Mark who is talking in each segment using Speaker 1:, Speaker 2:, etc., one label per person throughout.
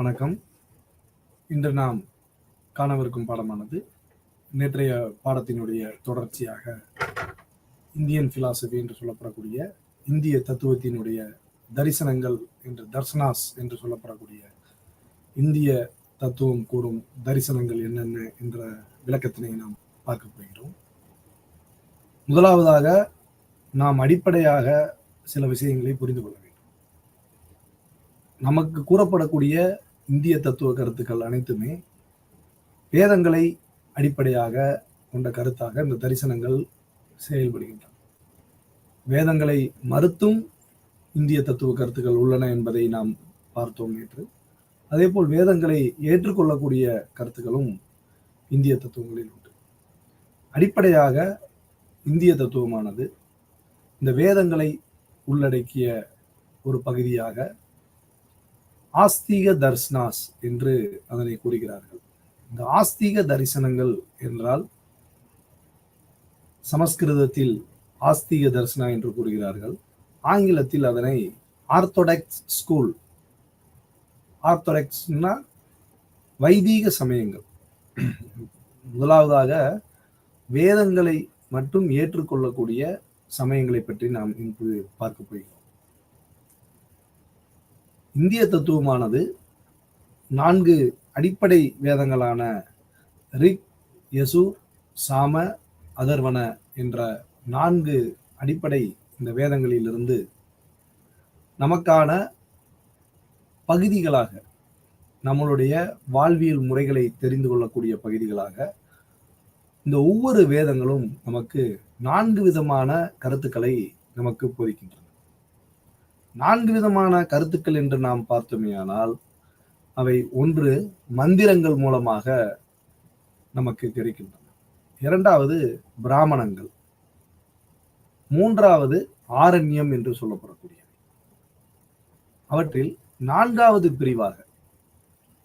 Speaker 1: வணக்கம். இன்று நாம் காணவிருக்கும் பாடமானது நேற்றைய பாடத்தினுடைய தொடர்ச்சியாக இந்தியன் பிலாசபி என்று சொல்லப்படக்கூடிய இந்திய தத்துவத்தினுடைய தரிசனங்கள் என்று தர்சனாஸ் என்று சொல்லப்படக்கூடிய இந்திய தத்துவம் கூறும் தரிசனங்கள் என்னென்ன என்ற விளக்கத்தினை நாம் பார்க்க போகிறோம். முதலாவதாக நாம் அடிப்படையாக சில விஷயங்களை புரிந்து கொள்ள வேண்டும். நமக்கு கூறப்படக்கூடிய இந்திய தத்துவ கருத்துக்கள் அனைத்துமே வேதங்களை அடிப்படையாக கொண்ட கருத்தாக இந்த தரிசனங்கள் செயல்படுகின்றன. வேதங்களை மறுத்தும் இந்திய தத்துவ கருத்துக்கள் உள்ளன என்பதை நாம் பார்த்தோம் நேற்று. அதேபோல் வேதங்களை ஏற்றுக்கொள்ளக்கூடிய கருத்துக்களும் இந்திய தத்துவங்களில் உண்டு. அடிப்படையாக இந்திய தத்துவமானது இந்த வேதங்களை உள்ளடக்கிய ஒரு பகுதியாக ஆஸ்திக தர்சனாஸ் என்று அதனை கூறுகிறார்கள். இந்த ஆஸ்திக தரிசனங்கள் என்றால் சமஸ்கிருதத்தில் ஆஸ்திக தர்சனா என்று கூறுகிறார்கள். ஆங்கிலத்தில் அதனை ஆர்த்தோடாக்ஸ் ஸ்கூல், ஆர்த்தோடாக்ஸ்னா வைதீக சமயங்கள். முதலாவதாக வேதங்களை மட்டும் ஏற்றுக்கொள்ளக்கூடிய சமயங்களை பற்றி நாம் இன்று பார்க்க போகிறோம். இந்திய தத்துவமானது 4 அடிப்படை வேதங்களான ரிக், யசு, சாம, அதர்வன என்ற 4 அடிப்படை இந்த வேதங்களிலிருந்து நமக்கான பகுதிகளாக, நம்மளுடைய வாழ்வியல் முறைகளை தெரிந்து கொள்ளக்கூடிய பகுதிகளாக இந்த ஒவ்வொரு வேதங்களும் நமக்கு 4 விதமான கருத்துக்களை நமக்கு போதிக்கின்றன. 4 விதமான கருத்துக்கள் என்று நாம் பார்த்தோமேயானால் அவை ஒன்று மந்திரங்கள் மூலமாக நமக்கு கிடைக்கின்றன, 2வது பிராமணங்கள், 3வது ஆரண்யம் என்று சொல்லப்படக்கூடிய, அவற்றில் 4வது பிரிவாக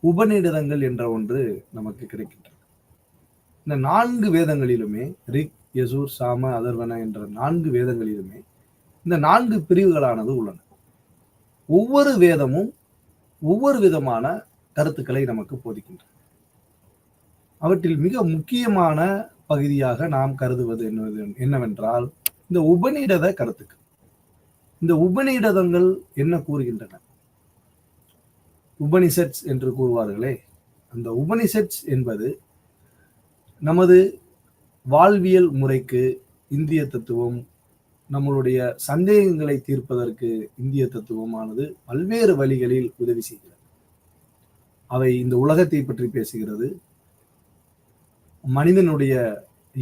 Speaker 1: உபநிடதங்கள் என்ற ஒன்று நமக்கு கிடைக்கின்றன. இந்த 4 வேதங்களிலுமே ரிக், யசூர், சாம, அதர்வன என்ற 4 வேதங்களிலுமே இந்த 4 பிரிவுகளானது உள்ளன. ஒவ்வொரு வேதமும் ஒவ்வொரு விதமான கருத்துக்களை நமக்கு போதிக்கின்றன. அவற்றில் மிக முக்கியமான பகுதியாக நாம் கருதுவது என்னவென்றால் இந்த உபநிடத கருத்துக்கள். இந்த உபநிடதங்கள் என்ன கூறுகின்றன? உபனிஷத்ஸ் என்று கூறுவார்களே, அந்த உபனிஷத்ஸ் என்பது நமது வாழ்வியல் முறைக்கு இந்திய தத்துவம், நம்மளுடைய சந்தேகங்களை தீர்ப்பதற்கு இந்திய தத்துவமானது பல்வேறு வழிகளில் உதவி செய்கிறது. அவை இந்த உலகத்தை பற்றி பேசுகிறது, மனிதனுடைய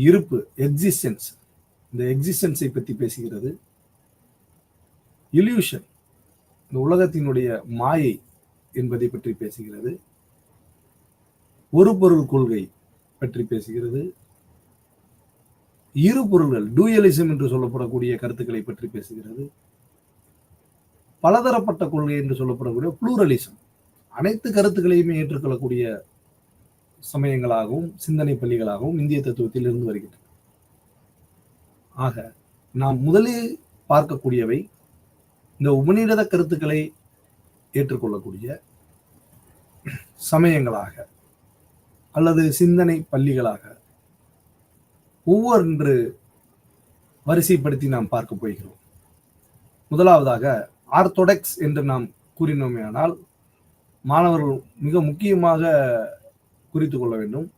Speaker 1: இருப்பு, எக்ஸிஸ்டன்ஸ், இந்த எக்ஸிஸ்டன்ஸை பற்றி பேசுகிறது, இல்யூஷன், இந்த உலகத்தினுடைய மாயை என்பதை பற்றி பேசுகிறது, ஒரு பொருள் கொள்கை பற்றி பேசுகிறது, இரு பொருள்கள், டூயலிசம் என்று சொல்லப்படக்கூடிய கருத்துக்களை பற்றி பேசுகிறது, பலதரப்பட்ட கொள்கை என்று சொல்லப்படக்கூடிய புளூரலிசம், அனைத்து கருத்துக்களையுமே ஏற்றுக்கொள்ளக்கூடிய சமயங்களாகவும் சிந்தனை பள்ளிகளாகவும் இந்திய தத்துவத்தில் இருந்து வருகின்றன. ஆக நாம் முதலில் பார்க்கக்கூடியவை இந்த உபநிடத கருத்துக்களை ஏற்றுக்கொள்ளக்கூடிய சமயங்களாக அல்லது சிந்தனை பள்ளிகளாக ஒவ்வொன்று வரிசைப்படுத்தி நாம் பார்க்க போகிறோம். முதலாவதாக ஆர்த்தோடாக்ஸ் என்று நாம் கூறினோமேயானால் மாணவர்கள் மிக முக்கியமாக குறித்து கொள்ள வேண்டும்.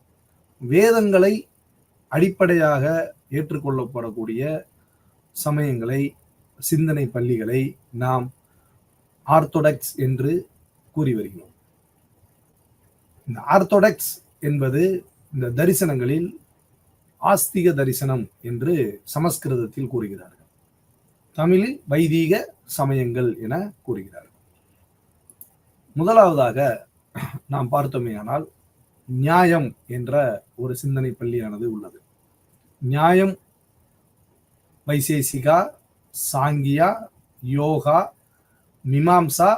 Speaker 1: வேதங்களை அடிப்படையாக ஏற்றுக்கொள்ளப்படக்கூடிய சமயங்களை, சிந்தனை பள்ளிகளை நாம் ஆர்த்தோடாக்ஸ் என்று கூறி வருகிறோம். இந்த ஆர்த்தோடாக்ஸ் என்பது இந்த தரிசனங்களில் ஆஸ்திக தரிசனம் என்று சமஸ்கிருதத்தில் கூறுகிறார்கள், தமிழில் வைதீக சமயங்கள் என கூறுகிறார்கள். முதலாவதாக நாம் பார்த்தோமேயானால் நியாயம் என்ற ஒரு சிந்தனை பள்ளியானது உள்ளது. நியாயம், வைசேசிகா, சாங்கியா, யோகா, மீமாம்சா,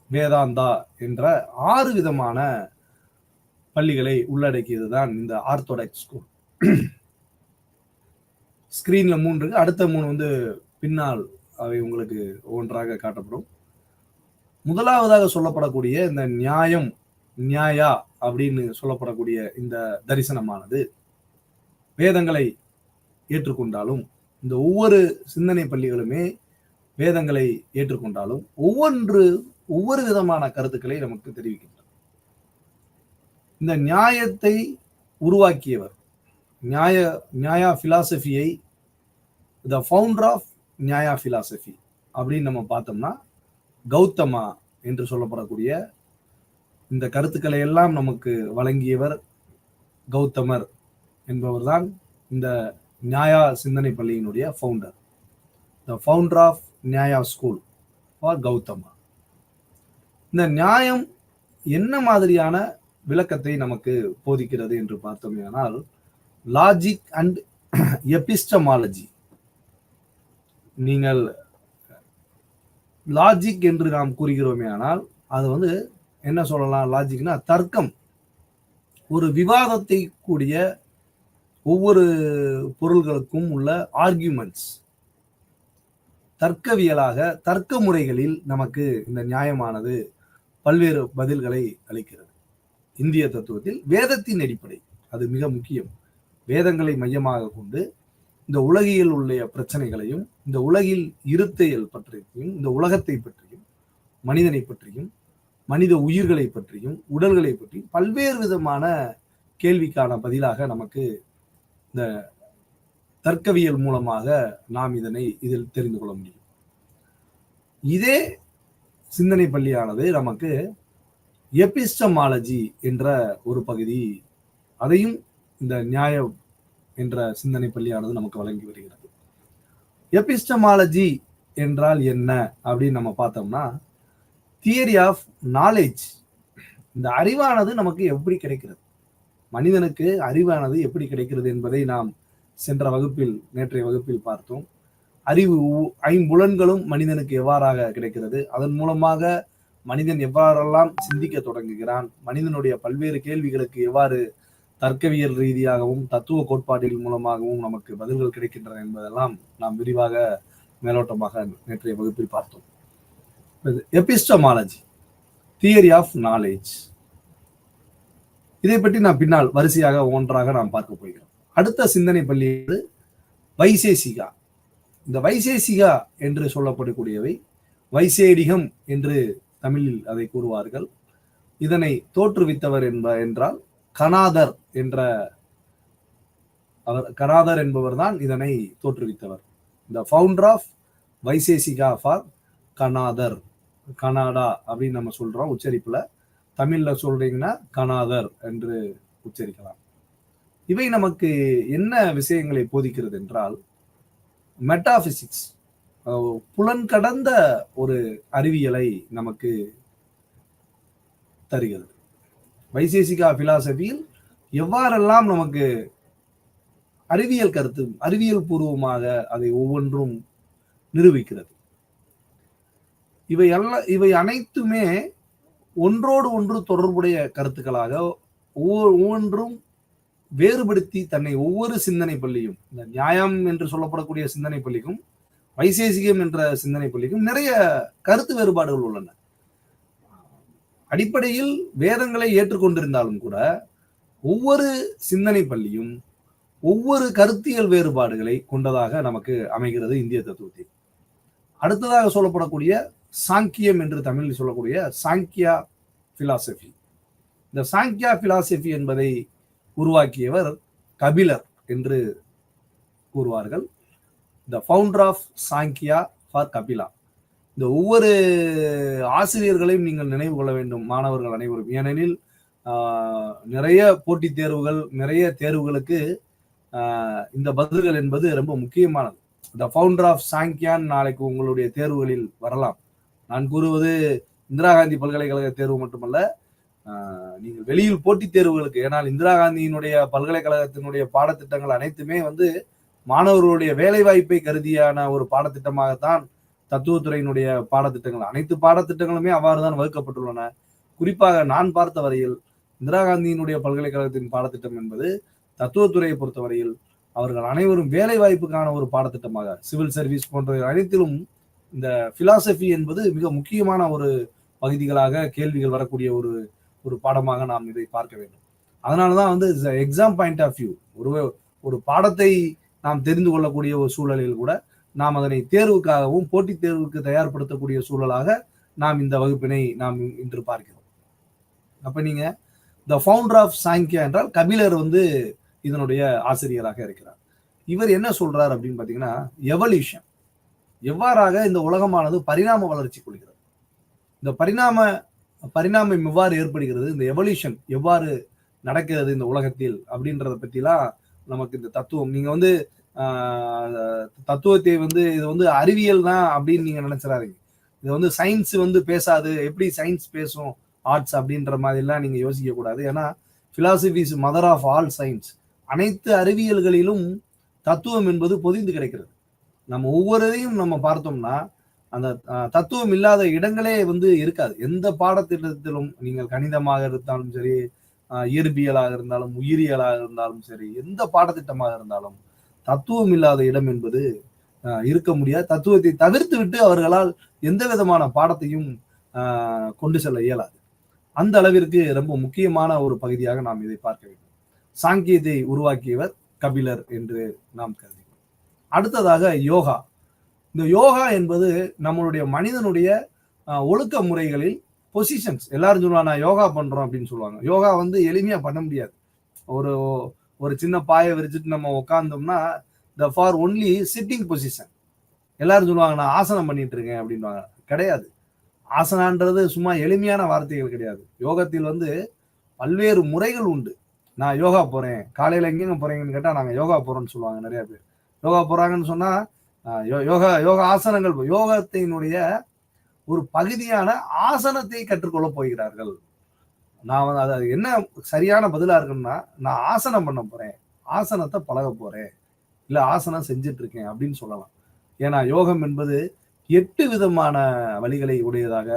Speaker 1: வேதாந்தா என்ற 6 விதமான பள்ளிகளை உள்ளடக்கியது தான் இந்த ஆர்த்தோடாக்ஸ் ஸ்கூல். ஸ்கிரீன்ல 3 இருக்கு, அடுத்த 3 பின்னால் அவை உங்களுக்கு ஒன்றாக காட்டப்படும். முதலாவதாக சொல்லப்படக்கூடிய இந்த நியாயம் நியாயா அப்படின்னு சொல்லப்படக்கூடிய இந்த தரிசனமானது வேதங்களை ஏற்றுக்கொண்டாலும், இந்த ஒவ்வொரு சிந்தனை பள்ளிகளுமே வேதங்களை ஏற்றுக்கொண்டாலும் ஒவ்வொரு விதமான கருத்துக்களை நமக்கு தெரிவிக்கின்றன. இந்த நியாயத்தை உருவாக்கியவர், நியாயா பிலாசபியை, த ஃபவுண்டர் ஆஃப் நியாயா பிலாசபி அப்படின்னு நம்ம பார்த்தோம்னா கௌதமா என்று சொல்லப்படக்கூடிய இந்த கருத்துக்களை எல்லாம் நமக்கு வழங்கியவர் கௌதமர் என்பவர் தான் இந்த நியாயா சிந்தனை பள்ளியினுடைய founder. The founder of Nyaya school for Gautama. இந்த நியாயம் என்ன மாதிரியான விளக்கத்தை நமக்கு போதிக்கிறது என்று பார்த்தோமேனால், லாஜிக் அண்ட் எபிஸ்டமாலஜி. நீங்கள் லாஜிக் என்று நாம் கூறுகிறோமே ஆனால் அது என்ன சொல்லலாம்? லாஜிக்னா தர்க்கம், ஒரு விவாதத்தை கூடிய ஒவ்வொரு பொருள்களுக்கும் உள்ள ஆர்கியூமெண்ட்ஸ், தர்க்கவியலாக தர்க்க முறைகளில் நமக்கு இந்த நியாயமானது பல்வேறு பதில்களை அளிக்கிறது. இந்திய தத்துவத்தில் வேதத்தின் அடிப்படை அது மிக முக்கியம். வேதங்களை மையமாக கொண்டு இந்த உலகில் உள்ள பிரச்சனைகளையும், இந்த உலகில் இருத்தையல் பற்றியும், இந்த உலகத்தை பற்றியும், மனிதனை பற்றியும், மனித உயிர்களை பற்றியும், உடல்களை பற்றியும் பல்வேறு விதமான கேள்விக்கான பதிலாக நமக்கு இந்த தர்க்கவியல் மூலமாக நாம் இதில் தெரிந்து கொள்ள முடியும். இதே சிந்தனை பள்ளியானது நமக்கு எபிஸ்டமாலஜி என்ற ஒரு பகுதி, அதையும் இந்த நியாயம் என்ற சிந்தனை பள்ளியானது நமக்கு வழங்கி வருகிறது. எபிஸ்டமாலஜி என்றால் என்ன அப்படின்னு நம்ம பார்த்தோம்னா, தியரி ஆஃப் நாலேஜ். இந்த அறிவானது நமக்கு எப்படி கிடைக்கிறது, மனிதனுக்கு அறிவானது எப்படி கிடைக்கிறது என்பதை நாம் நேற்றைய வகுப்பில் பார்த்தோம். அறிவு, ஐம்புலன்களும் மனிதனுக்கு எவ்வாறாக கிடைக்கிறது, அதன் மூலமாக மனிதன் எவ்வாறெல்லாம் சிந்திக்க தொடங்குகிறான், மனிதனுடைய பல்வேறு கேள்விகளுக்கு எவ்வாறு தர்க்கவியல் ரீதியாகவும் தத்துவ கோட்பாடுகள் மூலமாகவும் நமக்கு பதில்கள் கிடைக்கின்றன என்பதெல்லாம் நாம் விரிவாக மேலோட்டமாக நேற்றைய வகுப்பில் பார்த்தோம். எபிஸ்டமாலஜி, தியரி ஆஃப் நாலேஜ், இதை பற்றி நாம் பின்னால் வரிசையாக ஒன்றாக நாம் பார்க்க போகிறோம். அடுத்த சிந்தனை பள்ளி வைசேசிகா. இந்த வைசேசிகா என்று சொல்லப்படக்கூடியவை வைசேடிகம் என்று தமிழில் அதை கூறுவார்கள். இதனை தோற்றுவித்தவர் என்றால் கனாதர் என்பவர் தான் இதனை தோற்றுவித்தவர். இந்த ஃபவுண்டர் ஆஃப் வைசேசிகா ஃபார் கனாதர், கனாடா அப்படின்னு நம்ம சொல்றோம் உச்சரிப்புல. தமிழ்ல சொல்றீங்கன்னா கனாதர் என்று உச்சரிக்கலாம். இவை நமக்கு என்ன விஷயங்களை போதிக்கிறது என்றால், மெட்டாபிசிக்ஸ், புலன் கடந்த ஒரு அறிவியலை நமக்கு தருகிறது. வைசேசிகா பிலாசபியில் எவ்வாறெல்லாம் நமக்கு அறிவியல் கருத்து, அறிவியல் பூர்வமாக அதை ஒவ்வொன்றும் நிரூபிக்கிறது. இவை அனைத்துமே ஒன்றோடு ஒன்று தொடர்புடைய கருத்துக்களாக, ஒவ்வொன்றும் வேறுபடுத்தி தன்னை ஒவ்வொரு சிந்தனை பள்ளியும், இந்த நியாயம் என்று சொல்லப்படக்கூடிய சிந்தனை பள்ளிக்கும் வைசேசிகம் என்ற சிந்தனை பள்ளிக்கும் நிறைய கருத்து வேறுபாடுகள் உள்ளன. அடிப்படையில் வேதங்களை ஏற்றுக்கொண்டிருந்தாலும் கூட ஒவ்வொரு சிந்தனை பள்ளியும் ஒவ்வொரு கருத்தியல் வேறுபாடுகளை கொண்டதாக நமக்கு அமைகிறது இந்திய தத்துவத்தில். அடுத்ததாக சொல்லப்படக்கூடிய சாங்கியம் என்று தமிழில் சொல்லக்கூடிய சாங்கியா பிலாசபி. இந்த சாங்கியா பிலாசபி என்பதை உருவாக்கியவர் கபிலர் என்று கூறுவார்கள். The founder of Sankhya for Kapila. இந்த ஒவ்வொரு ஆசிரியர்களையும் நீங்கள் நினைவு கொள்ள வேண்டும், மாணவர்கள் அனைவரும். ஏனெனில் நிறைய போட்டித் தேர்வுகள், நிறைய தேர்வுகளுக்கு இந்த பதில்கள் என்பது ரொம்ப முக்கியமானது. த ஃபவுண்டர் ஆஃப் சாங்கியான் நாளைக்கு உங்களுடைய தேர்வுகளில் வரலாம். நான் கூறுவது இந்திரா காந்தி பல்கலைக்கழக தேர்வு மட்டுமல்ல, நீங்கள் வெளியில் போட்டித் தேர்வுகளுக்கு, ஏன்னால் இந்திரா காந்தியினுடைய பல்கலைக்கழகத்தினுடைய பாடத்திட்டங்கள் அனைத்துமே மாணவர்களுடைய வேலை வாய்ப்பை கருதியான ஒரு பாடத்திட்டமாகத்தான் தத்துவத்துறையினுடைய பாடத்திட்டங்கள், அனைத்து பாடத்திட்டங்களுமே அவ்வாறுதான் வகுக்கப்பட்டுள்ளன. குறிப்பாக நான் பார்த்த வரையில் இந்திரா காந்தியினுடைய பல்கலைக்கழகத்தின் பாடத்திட்டம் என்பது தத்துவத்துறையை பொறுத்தவரையில் அவர்கள் அனைவரும் வேலை வாய்ப்புக்கான ஒரு பாடத்திட்டமாக, சிவில் சர்வீஸ் போன்ற அனைத்திலும் இந்த பிலாசபி என்பது மிக முக்கியமான ஒரு பகுதிகளாக கேள்விகள் வரக்கூடிய ஒரு ஒரு பாடமாக நாம் இதை பார்க்க வேண்டும். அதனாலதான் வந்து எக்ஸாம் பாயிண்ட் ஆஃப் வியூ, ஒரு பாடத்தை நாம் தெரிந்து கொள்ளக்கூடிய ஒரு சூழலில் கூட நாம் அதனை தேர்வுக்காகவும் போட்டித் தேர்வுக்கு தயார்படுத்தக்கூடிய சூழலாக நாம் இந்த வகுப்பினை நாம் இன்று பார்க்கிறோம். அப்ப நீங்க த ஃபவுண்டர் ஆஃப் சாங்கியா என்றால் கபிலர் வந்து இதனுடைய ஆசிரியராக இருக்கிறார். இவர் என்ன சொல்றார் அப்படின்னு பாத்தீங்கன்னா, எவல்யூஷன், எவ்வாறாக இந்த உலகமானது பரிணாம வளர்ச்சி கொள்கிறது, இந்த பரிணாமம் எவ்வாறு ஏற்படுகிறது, இந்த எவல்யூஷன் எவ்வாறு நடக்கிறது இந்த உலகத்தில் அப்படின்றத பத்திலாம் நமக்கு இந்த தத்துவம், நீங்க வந்து தத்துவத்தை வந்து இது வந்து அறிவியல் தான் அப்படின்னு நீங்க நினைச்சிடாதீங்க. இது வந்து சயின்ஸ் வந்து பேசாது, எப்படி சயின்ஸ் பேசும் ஆர்ட்ஸ் அப்படின்ற மாதிரி எல்லாம் நீங்க யோசிக்க கூடாது. ஏன்னா philosophy is mother of all science. அனைத்து அறிவியல்களிலும் தத்துவம் என்பது பொதிந்து கிடைக்கிறது. நம்ம ஒவ்வொருதையும் நம்ம பார்த்தோம்னா அந்த தத்துவம் இல்லாத இடங்களே வந்து இருக்காது. எந்த பாடத்திட்டத்திலும் நீங்கள் கணிதமாக இருந்தாலும் சரி, இயற்பியலாக இருந்தாலும், உயிரியலாக இருந்தாலும் சரி, எந்த பாடத்திட்டமாக இருந்தாலும் தத்துவம் இல்லாத இடம் என்பது இருக்க முடியாது. தத்துவத்தை தவிர்த்து விட்டு அவர்களால் எந்த விதமான பாடத்தையும் கொண்டு செல்ல இயலாது. அந்த அளவிற்கு ரொம்ப முக்கியமான ஒரு பகுதியாக நாம் இதை பார்க்க வேண்டும். சாங்கியத்தை உருவாக்கியவர் கபிலர் என்று நாம் கருதுகிறோம். அடுத்ததாக யோகா. இந்த யோகா என்பது நம்மளுடைய மனிதனுடைய ஒழுக்க முறைகளில் பொசிஷன்ஸ். எல்லாரும் சொல்லுவாங்க நான் யோகா பண்றோம் அப்படின்னு சொல்லுவாங்க. யோகா வந்து எளிமையா பண்ண முடியாது. ஒரு சின்ன பாயை விரிச்சிட்டு நம்ம உட்கார்ந்தோம்னா the for only sitting position. எல்லாரும் சொல்லுவாங்க நான் ஆசனம் பண்ணிட்டு இருக்கேன் அப்படின்வாங்க. கிடையாது. ஆசனான்றது சும்மா எளிமையான வார்த்தைகள் கிடையாது. யோகத்தில் வந்து பல்வேறு முறைகள் உண்டு. நான் யோகா போறேன், காலையில எங்கெங்க போறீங்கன்னு கேட்டா நாங்க யோகா போறோம்னு சொல்லுவாங்க. நிறைய பேர் யோகா போறாங்கன்னு சொன்னா யோகா ஆசனங்கள், யோகத்தினுடைய ஒரு பகுதியான ஆசனத்தை கற்றுக்கொள்ள போகிறார்கள். நான் வந்து அது என்ன சரியான பதிலா இருக்குன்னா, நான் ஆசனம் பண்ண போறேன், ஆசனத்தை பழக போறேன், இல்ல ஆசனம் செஞ்சுட்டு இருக்கேன் அப்படின்னு சொல்லலாம். ஏன்னா யோகம் என்பது 8 விதமான வழிகளை உடையதாக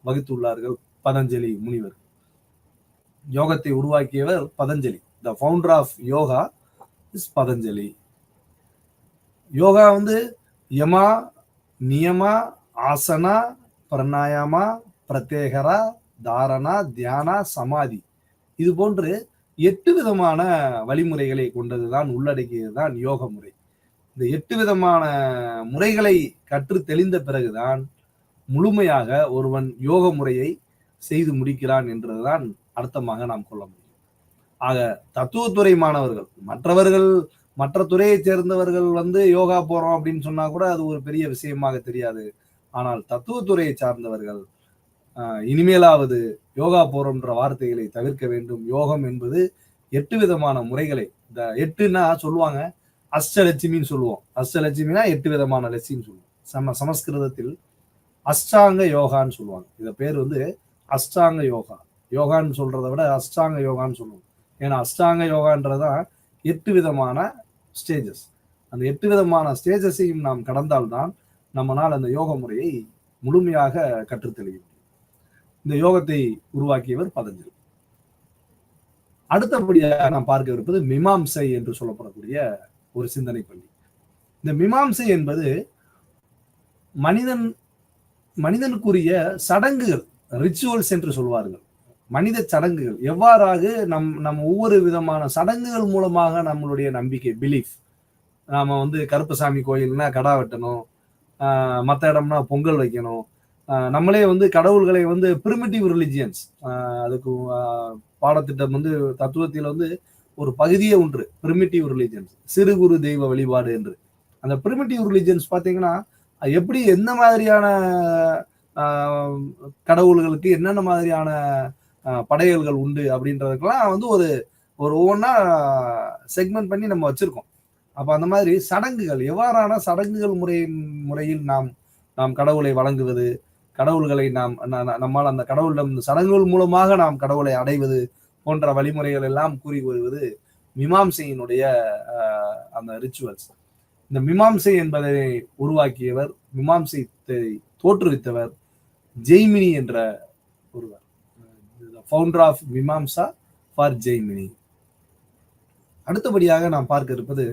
Speaker 1: வகுத்துள்ளார்கள் பதஞ்சலி முனிவர். யோகத்தை உருவாக்கியவர் Patanjali. The founder of yoga is Patanjali. Yoga வந்து யமா, நியமா, ஆசனா, பிரணாயாமா, பிரத்யேகரா, தாரணா, தியானா, சமாதி, இது போன்று 8 விதமான வழிமுறைகளை கொண்டதுதான், உள்ளடக்கியதுதான் யோக முறை. இந்த 8 விதமான முறைகளை கற்று தெளிந்த பிறகுதான் முழுமையாக ஒருவன் யோக முறையை செய்து முடிக்கிறான் என்றதுதான் அர்த்தமாக நாம் கொள்ள முடியும். ஆக தத்துவத்துறை மாணவர்கள், மற்ற துறையை சேர்ந்தவர்கள் வந்து யோகா போறோம் அப்படின்னு சொன்னா கூட அது ஒரு பெரிய விஷயமாக தெரியாது. ஆனால் தத்துவத்துறையை சார்ந்தவர்கள் இனிமேலாவது யோகா போறோம்ன்ற வார்த்தைகளை தவிர்க்க வேண்டும். யோகம் என்பது 8 விதமான முறைகளை, இந்த 8ன்னா சொல்லுவாங்க அஷ்டலட்சுமின்னு சொல்லுவோம். அஷ்டலட்சுமினா 8 விதமான லட்சுமின்னு சொல்லுவோம். சமஸ்கிருதத்தில் அஷ்டாங்க யோகான்னு சொல்லுவாங்க. இத பேர் வந்து அஷ்டாங்க யோகா. யோகான்னு சொல்றதை விட அஷ்டாங்க யோகான்னு சொல்லுவோம். ஏன்னா அஷ்டாங்க யோகான்றதான் 8 விதமான ஸ்டேஜஸ். அந்த 8 விதமான ஸ்டேஜஸையும் நாம் கடந்தால்தான் நம்மளால் அந்த யோக முறையை முழுமையாக கற்றுத்தெளிய முடியும். இந்த யோகத்தை உருவாக்கியவர் பதஞ்சலி. அடுத்தபடியாக நாம் பார்க்க இருப்பது மீமாம்சை என்று சொல்லப்படக்கூடிய ஒரு சிந்தனை பள்ளி. இந்த மீமாம்சை என்பது மனிதனுக்குரிய சடங்குகள், ரிச்சுவல்ஸ் என்று சொல்வார்கள். மனித சடங்குகள் எவ்வாறாக நம்ம ஒவ்வொரு விதமான சடங்குகள் மூலமாக நம்மளுடைய நம்பிக்கை, பிலீஃப், நாம வந்து கருப்பசாமி கோயில்னா கடா வெட்டணும், மற்ற இடம்னா பொங்கல் வைக்கணும், நம்மளே வந்து கடவுள்களை வந்து பிரிமிட்டிவ் ரிலிஜியன்ஸ், அதுக்கு பாடத்திட்டம் வந்து தத்துவத்தில் வந்து ஒரு பகுதியே ஒன்று பிரிமிட்டிவ் ரிலிஜியன்ஸ், சிறு குறு தெய்வ வழிபாடு என்று. அந்த பிரிமிட்டிவ் ரிலிஜியன்ஸ் பார்த்தீங்கன்னா எப்படி எந்த மாதிரியான கடவுள்களுக்கு என்னென்ன மாதிரியான படையல்கள் உண்டு அப்படின்றதுக்கெல்லாம் வந்து ஒரு ஒவ்வொன்றா செக்மெண்ட் பண்ணி நம்ம வச்சிருக்கோம். அப்ப அந்த மாதிரி சடங்குகள், எவ்வாறான சடங்குகள் முறையில் நாம் கடவுளை வழங்குவது, கடவுள்களை நம்மால் அந்த கடவுளிடம் சடங்குகள் மூலமாக நாம் கடவுளை அடைவது போன்ற வழிமுறைகள் எல்லாம் கூறி வருவது மீமாம்சையினுடைய அந்த ரிச்சுவல்ஸ். இந்த மீமாம்சை என்பதை உருவாக்கியவர், மீமாம்சையை தோற்றுவித்தவர் ஜெய்மினி என்ற ஒருவர். Founder of Mimamsa for Jaimini. அடுத்தபடியாக நாம் பார்க்க இருப்பது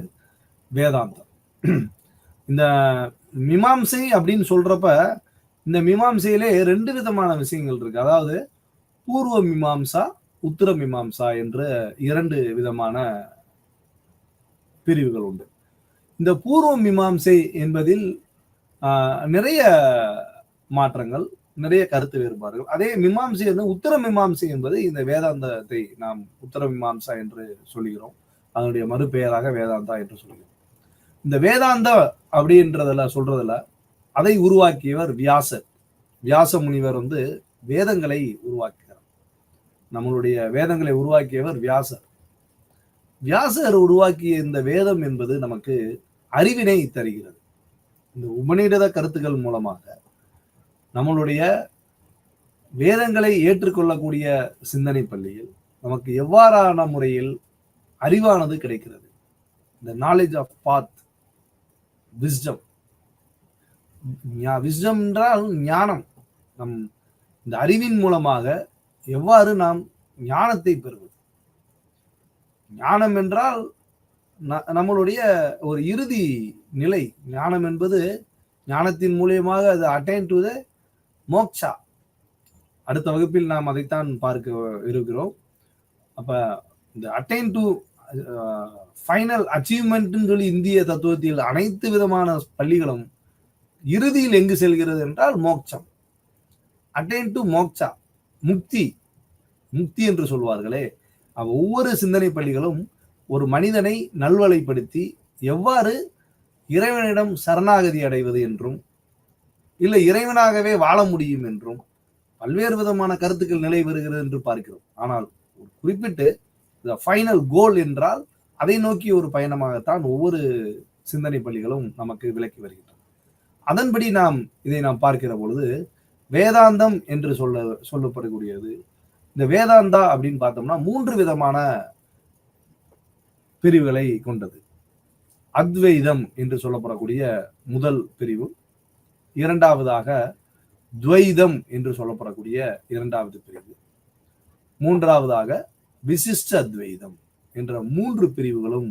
Speaker 1: வேதாந்தம். இந்த மீமாம்சை அப்படின்னு சொல்றப்ப இந்த மீமாம்சையிலே 2 விதமான விஷயங்கள் இருக்கு. அதாவது பூர்வ மீமாம்சா, உத்தர மீமாம்சா என்ற 2 விதமான பிரிவுகள் உண்டு. இந்த பூர்வ மீமாம்சை என்பதில் நிறைய மாற்றங்கள், நிறைய கருத்து வேறுபாடுகள். அதே மீமாம்சை உத்தர மீமாம்சை என்பது இந்த வேதாந்தத்தை நாம் உத்தர மீமாம்சா என்று சொல்லுகிறோம். அதனுடைய மறுபெயராக வேதாந்தா என்று சொல்லுகிறோம். இந்த வேதாந்த அப்படின்றதுல சொல்றதுல அதை உருவாக்கியவர் வியாசர். வியாச முனிவர் வேதங்களை உருவாக்குகிறார். நம்மளுடைய வேதங்களை உருவாக்கியவர் வியாசர். வியாசர் உருவாக்கிய இந்த வேதம் என்பது நமக்கு அறிவினை தருகிறது. இந்த உபநிடத கருத்துக்கள் மூலமாக நம்மளுடைய வேதங்களை ஏற்றுக்கொள்ளக்கூடிய சிந்தனை பள்ளியில் நமக்கு எவ்வாறான முறையில் அறிவானது கிடைக்கிறது. இந்த knowledge of path, wisdom. Wisdom என்றால் ஞானம். நம் இந்த அறிவின் மூலமாக எவ்வாறு நாம் ஞானத்தை பெறுவது. ஞானம் என்றால் நம்மளுடைய ஒரு இறுதி நிலை. ஞானம் என்பது ஞானத்தின் மூலியமாக அது அட்டைன் டு த மோக்ஷா. அடுத்த வகுப்பில் நாம் அதைத்தான் பார்க்க இருக்கிறோம். அப்ப இந்த அட்டைன் டு ஃபைனல் அச்சீவ்மெண்ட் சொல்லி இந்திய தத்துவத்தில் அனைத்து விதமான பள்ளிகளும் இறுதியில் எங்கு செல்கிறது என்றால் மோட்சம். அட்டைன் டு மோக்ஷா, முக்தி. முக்தி என்று சொல்வார்களே. ஒவ்வொரு சிந்தனை பள்ளிகளும் ஒரு மனிதனை நல்வழிப்படுத்தி எவ்வாறு இறைவனிடம் சரணாகதி அடைவது என்றும், இல்லை இறைவனாகவே வாழ முடியும் என்றும் பல்வேறு விதமான கருத்துக்கள் நிலை வருகிறது என்று பார்க்கிறோம். ஆனால் ஒரு குறிப்பிட்டு ஃபைனல் கோல் என்றால் அதை நோக்கி ஒரு பயணமாகத்தான் ஒவ்வொரு சிந்தனை பள்ளிகளும் நமக்கு விளக்கி வருகின்றன. அதன்படி இதை நாம் பார்க்கிற பொழுது வேதாந்தம் என்று சொல்லப்படக்கூடியது, இந்த வேதாந்தா அப்படின்னு பார்த்தோம்னா 3 விதமான பிரிவுகளை கொண்டது. அத்வைதம் என்று சொல்லப்படக்கூடிய முதல் பிரிவு, இரண்டாவதாக துவைதம் என்று சொல்லப்படக்கூடிய 2வது பிரிவு, மூன்றாவதாக விசிஷ்ட அத்வைதம் என்ற 3 பிரிவுகளும்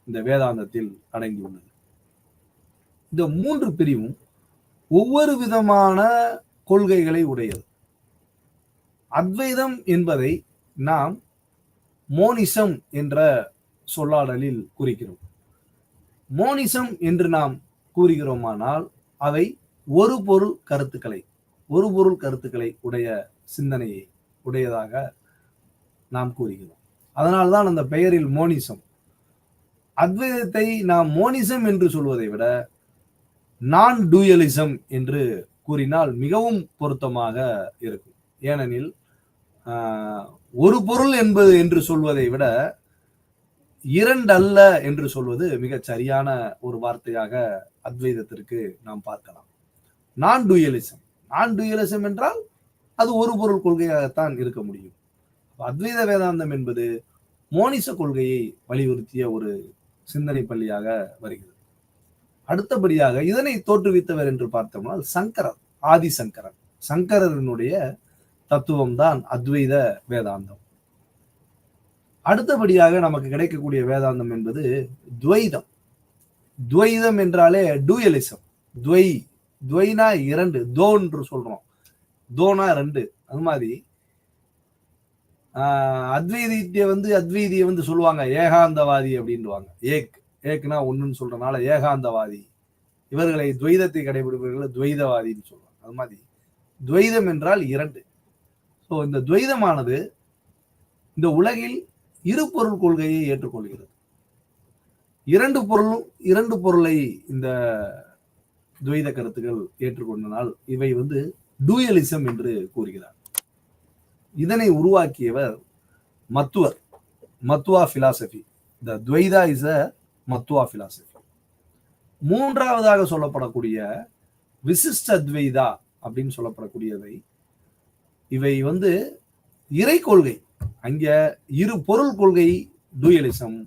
Speaker 1: இந்த வேதாந்தத்தில் அடங்கியுள்ளது. இந்த 3 பிரிவும் ஒவ்வொரு விதமான கொள்கைகளை உடையது. அத்வைதம் என்பதை நாம் மோனிசம் என்ற சொல்லாடலில் குறிக்கிறோம். மோனிசம் என்று நாம் கூறுகிறோமானால் அவை ஒரு பொருள் கருத்துக்களை உடைய சிந்தனையை உடையதாக நாம் கூறுகிறோம். அதனால்தான் அந்த பெயரில் மோனிசம். அத்வைதத்தை நாம் மோனிசம் என்று சொல்வதை விட நான் டூயலிசம் என்று கூறினால் மிகவும் பொருத்தமாக இருக்கும். ஏனெனில் ஒரு பொருள் என்பது என்று சொல்வதை விட 2 அல்ல என்று சொல்வது மிகச் சரியான ஒரு வார்த்தையாக அத்வைதத்திற்கு நாம் பார்க்கலாம். நான் டூயலிசம் என்றால் அது ஒரு பொருள் கொள்கையாகத்தான் இருக்க முடியும். அத்வைத வேதாந்தம் என்பது மோனிச கொள்கையை வலியுறுத்திய ஒரு சிந்தனை பள்ளியாக வருகிறது. அடுத்தபடியாக இதனை தோற்றுவித்தவர் என்று பார்த்தோம்னால் சங்கரர், ஆதிசங்கரன். சங்கரனுடைய தத்துவம் தான் அத்வைத வேதாந்தம். அடுத்தபடியாக நமக்கு கிடைக்கக்கூடிய வேதாந்தம் என்பது துவைதம். துவைதம் என்றாலே டூயலிசம். துவைனா 2, தோ என்று சொல்றோம், தோனா 2. அது மாதிரி அத்வைதியை சொல்லுவாங்க ஏகாந்தவாதி அப்படின்வாங்க. ஏக்னா ஒண்ணுன்னு சொல்றதுனால ஏகாந்தவாதி. இவர்களை துவைதத்தை கடைபிடிப்பவர்கள் துவைதவாதின்னு சொல்றாங்க. அது மாதிரி துவைதம் என்றால் 2. ஸோ இந்த துவைதமானது இந்த உலகில் 2 பொருள் கொள்கையை ஏற்றுக்கொள்கிறது. 2 பொருளை இந்த துவைத கருத்துக்கள் ஏற்றுக்கொண்டனால் இவை டூயலிசம் என்று கூறுகிறார். இதனை உருவாக்கியவர் Madhva philosophy. The Dvaita is a Madhva philosophy. மூன்றாவதாக சொல்லப்படக்கூடிய விசிஷ்ட அத்வைதா அப்படின்னு சொல்லப்படக்கூடியவை, இவை இறை கொள்கை. அங்க 2 பொருள் கொள்கை டூயலிசம்.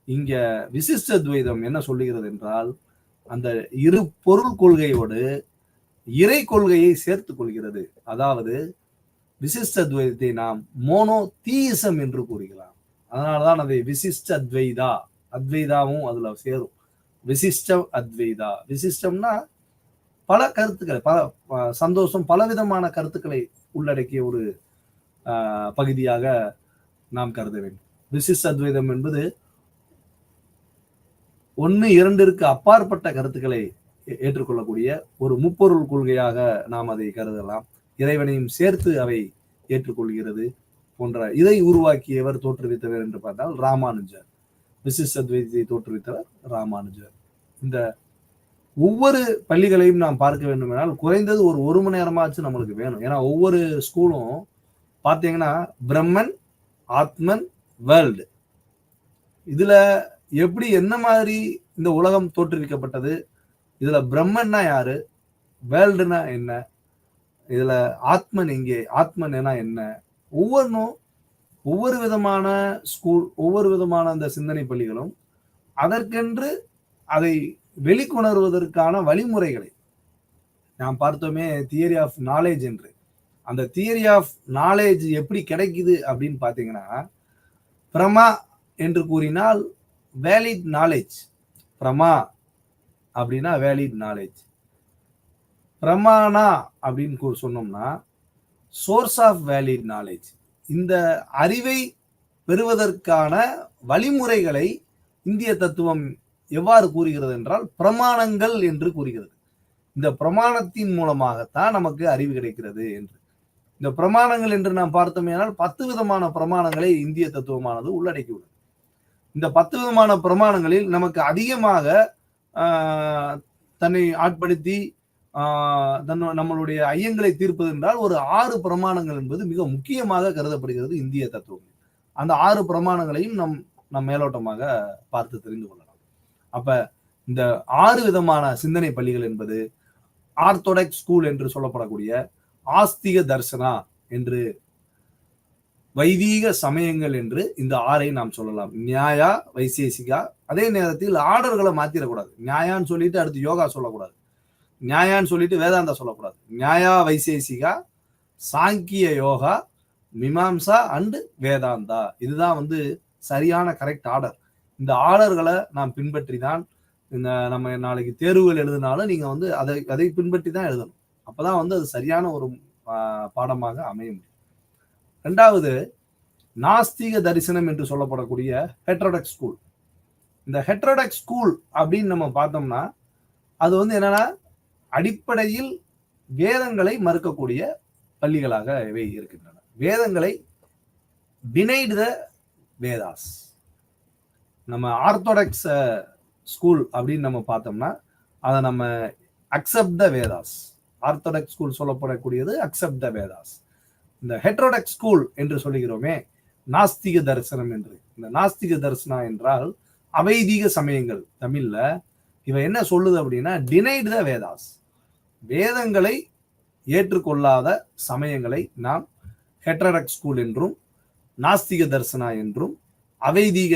Speaker 1: இங்க விசிஷ்ட துவைதம் என்ன சொல்லுகிறது என்றால் அந்த 2 பொருள் கொள்கையோடு இறை கொள்கையை சேர்த்துக் கொள்கிறது. அதாவது விசிஷ்ட துவைதத்தை நாம் மோனோ தீயிசம் என்று கூறுகிறோம். அதனாலதான் அதை விசிஷ்ட அத்வைதாவும் அதுல சேரும். விசிஷ்டம் அத்வைதா. விசிஷ்டம்னா பல கருத்துக்களை, பலவிதமான கருத்துக்களை உள்ளடக்கிய ஒரு பகுதியாக நாம் கருத வேண்டும். விசிஷ்ட அத்வைதம் என்பது 1-2 அப்பாற்பட்ட கருத்துக்களை ஏற்றுக்கொள்ளக்கூடிய ஒரு முப்பொருள் கொள்கையாக நாம் அதை கருதலாம். இறைவனையும் சேர்த்து அவை ஏற்றுக்கொள்கிறது போன்ற இதை உருவாக்கியவர், தோற்றுவித்தவர் என்று பார்த்தால் ராமானுஜர். விசிஷ்ட அத்வைதத்தை தோற்றுவித்தவர் ராமானுஜர். இந்த ஒவ்வொரு பள்ளிகளையும் நாம் பார்க்க வேண்டும் என்றால் குறைந்தது ஒரு மணி நேரமாச்சு நம்மளுக்கு வேணும். ஏன்னா ஒவ்வொரு ஸ்கூலும் பார்த்தீங்கன்னா பிரம்மன், ஆத்மன், வேர்ல்டு, இதுல எப்படி என்ன மாதிரி இந்த உலகம் தோற்றுவிக்கப்பட்டது, இதுல பிரம்மன்னா யாரு, வேர்ல்டுனா என்ன, இதுல ஆத்மன் எங்கே, ஆத்மன் என்ன, ஒவ்வொன்றும் ஒவ்வொரு விதமான ஸ்கூல், ஒவ்வொரு விதமான அந்த சிந்தனை பள்ளிகளும் அதற்கென்று அதை வெளிக்கொணர்வதற்கான வழிமுறைகளை நாம் பார்த்தோமே. தியரி ஆஃப் நாலேஜ் என்று, அந்த தியரி ஆஃப் நாலேஜ் எப்படி கிடைக்குது அப்படின்னு பார்த்தீங்கன்னா, பிரமா என்று கூறினால் வேலிட் நாலேஜ், பிரமா அப்படின்னா வேலிட் நாலேஜ், பிரமாணா அப்படின்னு சொன்னோம்னா சோர்ஸ் ஆஃப் வேலிட் நாலேஜ். இந்த அறிவை பெறுவதற்கான வழிமுறைகளை இந்திய தத்துவம் எவ்வாறு கூறுகிறது என்றால் பிரமாணங்கள் என்று கூறுகிறது. இந்த பிரமாணத்தின் மூலமாகத்தான் நமக்கு அறிவு கிடைக்கிறது என்று. இந்த பிரமாணங்கள் என்று நாம் பார்த்தோமேனால் 10 விதமான பிரமாணங்களை இந்திய தத்துவமானது உள்ளடக்கியுள்ளது. இந்த 10 விதமான பிரமாணங்களில் நமக்கு அதிகமாக தன்னை ஆட்படுத்தி நம்மளுடைய ஐயங்களை தீர்ப்பது என்றால் ஒரு 6 பிரமாணங்கள் என்பது மிக முக்கியமாக கருதப்படுகிறது இந்திய தத்துவம். அந்த 6 பிரமாணங்களையும் நம் மேலோட்டமாக பார்த்து தெரிந்து கொள்ளலாம். அப்ப இந்த 6 விதமான சிந்தனை பள்ளிகள் என்பது ஆர்த்தோடாக்ஸ் ஸ்கூல் என்று சொல்லப்படக்கூடிய ஆஸ்திக தர்சனா என்று, வைதீக சமயங்கள் என்று இந்த 6ஐ நாம் சொல்லலாம். நியாயா, வைசேசிகா. அதே நேரத்தில் ஆர்டர்களை மாத்திரக்கூடாது. நியாயான்னு சொல்லிட்டு அடுத்து யோகா சொல்லக்கூடாது, நியாயான்னு சொல்லிட்டு வேதாந்தா சொல்லக்கூடாது. நியாயா, வைசேசிகா, சாங்கிய யோகா, மீமாம்சா அண்டு வேதாந்தா. இதுதான் சரியான கரெக்ட் ஆர்டர். இந்த ஆர்டர்களை நாம் பின்பற்றி தான் நம்ம நாளைக்கு தேர்வுகள் எழுதினாலும் நீங்க அதை பின்பற்றி தான் எழுதணும். அப்பதான் அது சரியான ஒரு பாடமாக அமைய முடியும். 2வது, நாஸ்திக தரிசனம் என்று சொல்லப்படக்கூடிய ஹெட்ரோடாக்ஸ் ஸ்கூல். இந்த ஹெட்ரோடாக்ஸ் ஸ்கூல் அப்படின்னு நம்ம பார்த்தோம்னா அது என்னன்னா அடிப்படையில் வேதங்களை மறுக்கக்கூடிய பள்ளிகளாக இவை இருக்கின்றன. வேதங்களை டினைட் த வேதாஸ். நம்ம ஆர்த்தோடாக்ஸ் ஸ்கூல் அப்படின்னு நம்ம பார்த்தோம்னா அதை நம்ம accept the Vedas. Orthodox school சொல்லப்படக்கூடியது அக்செப்ட் த வேதாஸ். இந்த ஹெட்ரோடாக்ஸ் ஸ்கூல் என்று சொல்லுகிறோமே நாஸ்திக தரிசனம் என்று. இந்த நாஸ்திக தரிசனா என்றால் அவைதீக சமயங்கள். தமிழ்ல இவ என்ன சொல்லுது அப்படின்னா டினைட் த வேதாஸ். வேதங்களை ஏற்றுக்கொள்ளாத சமயங்களை நாம் ஹெட்ரோடாக்ஸ் ஸ்கூல் என்றும், நாஸ்திக தரிசனா என்றும், அவைதீக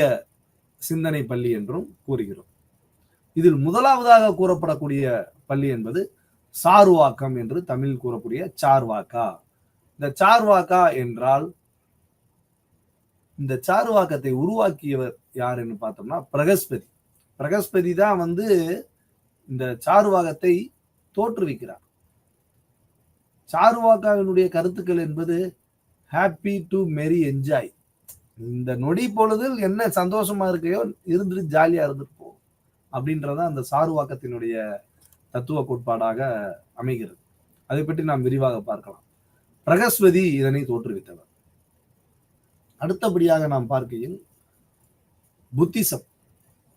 Speaker 1: சிந்தனை பள்ளி என்றும் கூறுகிறோம். இதில் முதலாவதாக கூறப்படக்கூடிய பள்ளி என்பது சார்வாக்கம் என்று தமிழ் கூறக்கூடிய சார்வாக்கா. இந்த சார்வாக்கா என்றால், இந்த சார்வாக்கத்தை உருவாக்கியவர் யாருன்னு பார்த்தோம்னா பிரகஸ்பதி. பிரகஸ்பதி தான் இந்த சார்வாகத்தை தோற்றுவிக்கிறார். சார்வாக்காவினுடைய கருத்துக்கள் என்பது ஹாப்பி டு மெரி என்ஜாய். இந்த நொடி பொழுதில் என்ன சந்தோஷமா இருக்கையோ இருந்துட்டு ஜாலியா இருந்துட்டு போகும் அப்படின்றத அந்த சார்வாக்கத்தினுடைய தத்துவ கோட்பாடாக அமைகிறது. அதை பற்றி நாம் விரிவாக பார்க்கலாம். பிரகஸ்பதி இதனை தோற்றுவித்தவர். அடுத்தபடியாக நாம் பார்க்கையில் புத்திசம்.